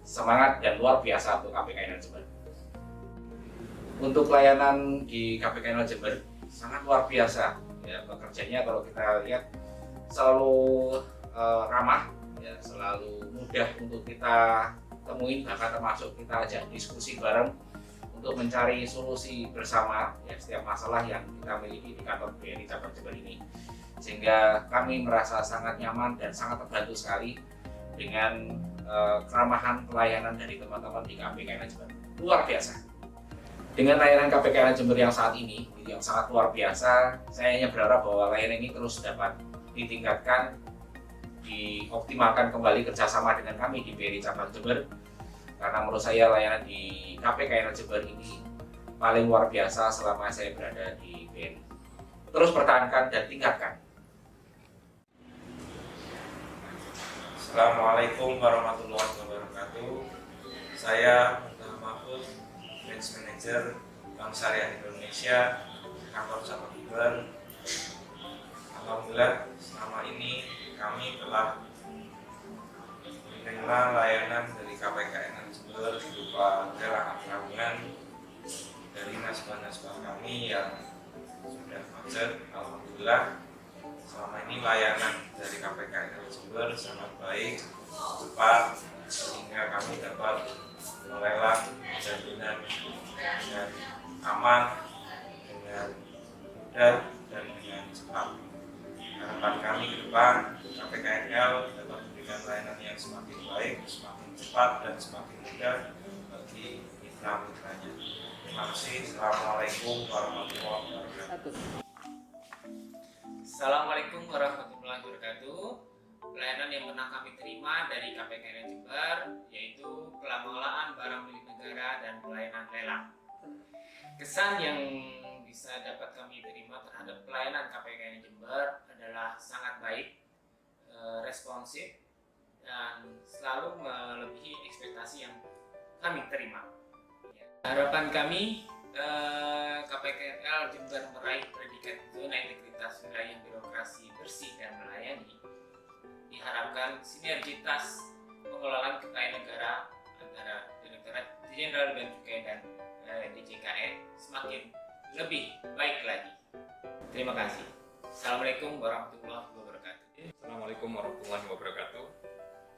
Semangat dan luar biasa untuk KPKNL Jember. Untuk layanan di KPKNL Jember sangat luar biasa. Ya, bekerjanya kalau kita lihat selalu ramah, ya, selalu mudah untuk kita temuin, bahkan termasuk kita ajak diskusi bareng untuk mencari solusi bersama, ya, setiap masalah yang kita miliki di kantor BRI Cabang Jember ini. Sehingga kami merasa sangat nyaman dan sangat terbantu sekali dengan keramahan pelayanan dari teman-teman di KPKNL Jember. Luar biasa. Dengan layanan KPKNL Jember yang saat ini, yang sangat luar biasa, saya hanya berharap bahwa layanan ini terus dapat ditingkatkan, dioptimalkan kembali kerjasama dengan kami di BRI Cabang Jember. Karena menurut saya layanan di KPKNL Jember ini paling luar biasa selama saya berada di BRI. Terus pertahankan dan tingkatkan. Assalamualaikum warahmatullahi wabarakatuh. Saya Muntah Mahfud, Branch Manager Bank Syariah Indonesia, Kantor Cabang Jember. Alhamdulillah selama ini kami telah menerima layanan dari KPKNL Jember berupa lelang tabungan dari nasabah-nasabah kami yang sudah macet. Alhamdulillah selama ini layanan dari KPKNL Jember sangat baik, cepat, sehingga kami dapat melelang jaminan dengan aman, dengan mudah, dan dengan cepat. Harapan kami ke depan, KPKNL dapat memberikan layanan yang semakin baik, semakin cepat, dan semakin mudah bagi mitra-mitranya. Terima kasih. Assalamualaikum warahmatullahi wabarakatuh. Assalamualaikum warahmatullahi wabarakatuh. Pelayanan yang pernah kami terima dari KPKNL Jember yaitu pengelolaan barang milik negara dan pelayanan lelang. Kesan yang bisa dapat kami terima terhadap pelayanan KPKNL Jember adalah sangat baik, responsif, dan selalu melebihi ekspektasi yang kami terima. Harapan kami KPKNL Jember meraih predikat zona integritas wilayah birokrasi bersih dan melayani. Diharapkan sinergitas pengelolaan kekayaan negara antara Direktorat Jenderal Bea dan Cukai dan DJKN semakin lebih baik lagi. Terima kasih. Assalamualaikum warahmatullahi wabarakatuh. Assalamualaikum warahmatullahi wabarakatuh.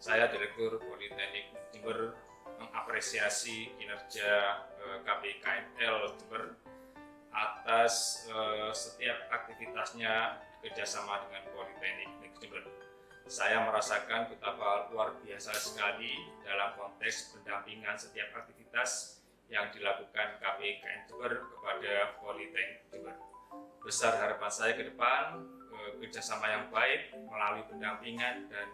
Saya Direktur Politeknik Jember mengapresiasi kinerja KPKNL Jember atas setiap aktivitasnya kerjasama dengan Politeknik Jember. Saya merasakan betapa luar biasa sekali dalam konteks pendampingan setiap aktivitas yang dilakukan KPKN Jember kepada Politeknik Jember. Besar harapan saya ke depan kerjasama yang baik melalui pendampingan dan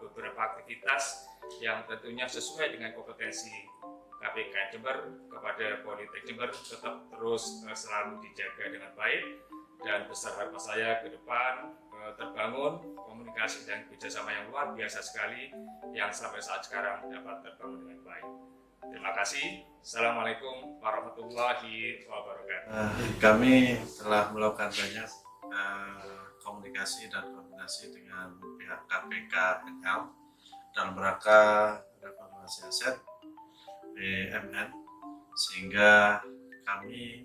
beberapa aktivitas yang tentunya sesuai dengan kompetensi KPKN Jember kepada Politeknik Jember tetap terus selalu dijaga dengan baik, dan besar harapan saya ke depan terbangun komunikasi dan kerjasama yang luar biasa sekali yang sampai saat sekarang dapat terbangun dengan baik. Terima kasih. Assalamualaikum warahmatullahi wabarakatuh. Kami telah melakukan banyak komunikasi dan koordinasi dengan pihak KPKNL dalam rangka reformasi aset BMN, sehingga kami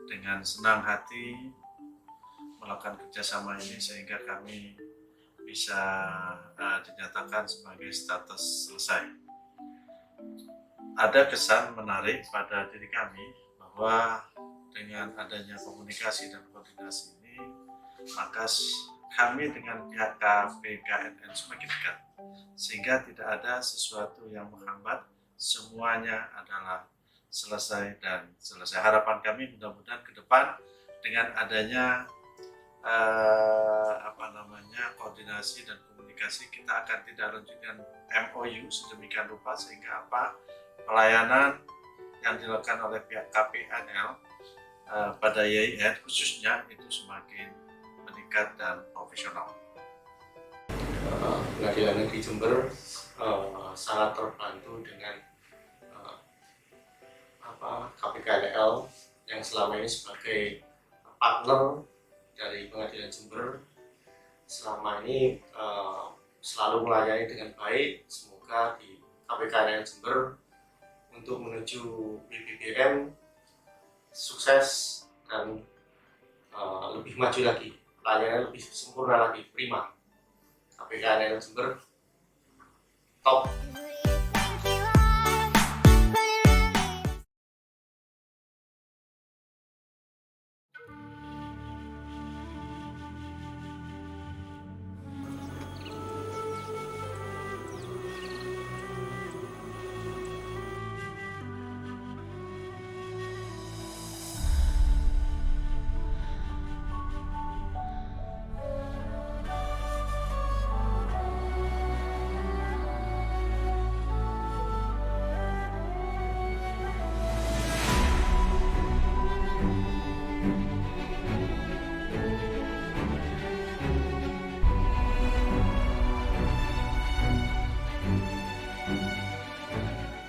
dengan senang hati melakukan kerjasama ini sehingga kami bisa dinyatakan sebagai status selesai. Ada kesan menarik pada diri kami bahwa dengan adanya komunikasi dan koordinasi ini, maka kami dengan pihak KPKNL semakin dekat, sehingga tidak ada sesuatu yang menghambat, semuanya adalah selesai dan selesai. Harapan kami mudah-mudahan ke depan dengan adanya koordinasi dan komunikasi kita akan tidak lanjutkan MOU sedemikian rupa sehingga pelayanan yang dilakukan oleh pihak KPNL pada YIN khususnya itu semakin meningkat dan profesional. Pengadilan Negeri Jember sangat terbantu dengan KPKNL yang selama ini sebagai partner dari Pengadilan Jember, selama ini selalu melayani dengan baik. Semoga di KPKNL Jember untuk menuju BBBM sukses dan lebih maju lagi, pelayanan lebih sempurna lagi, prima. KPKNL Jember top.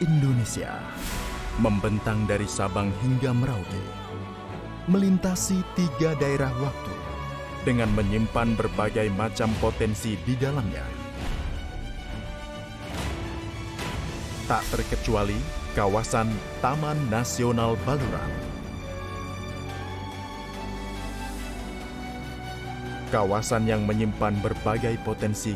Indonesia membentang dari Sabang hingga Merauke, melintasi 3 daerah waktu dengan menyimpan berbagai macam potensi di dalamnya. Tak terkecuali kawasan Taman Nasional Baluran. Kawasan yang menyimpan berbagai potensi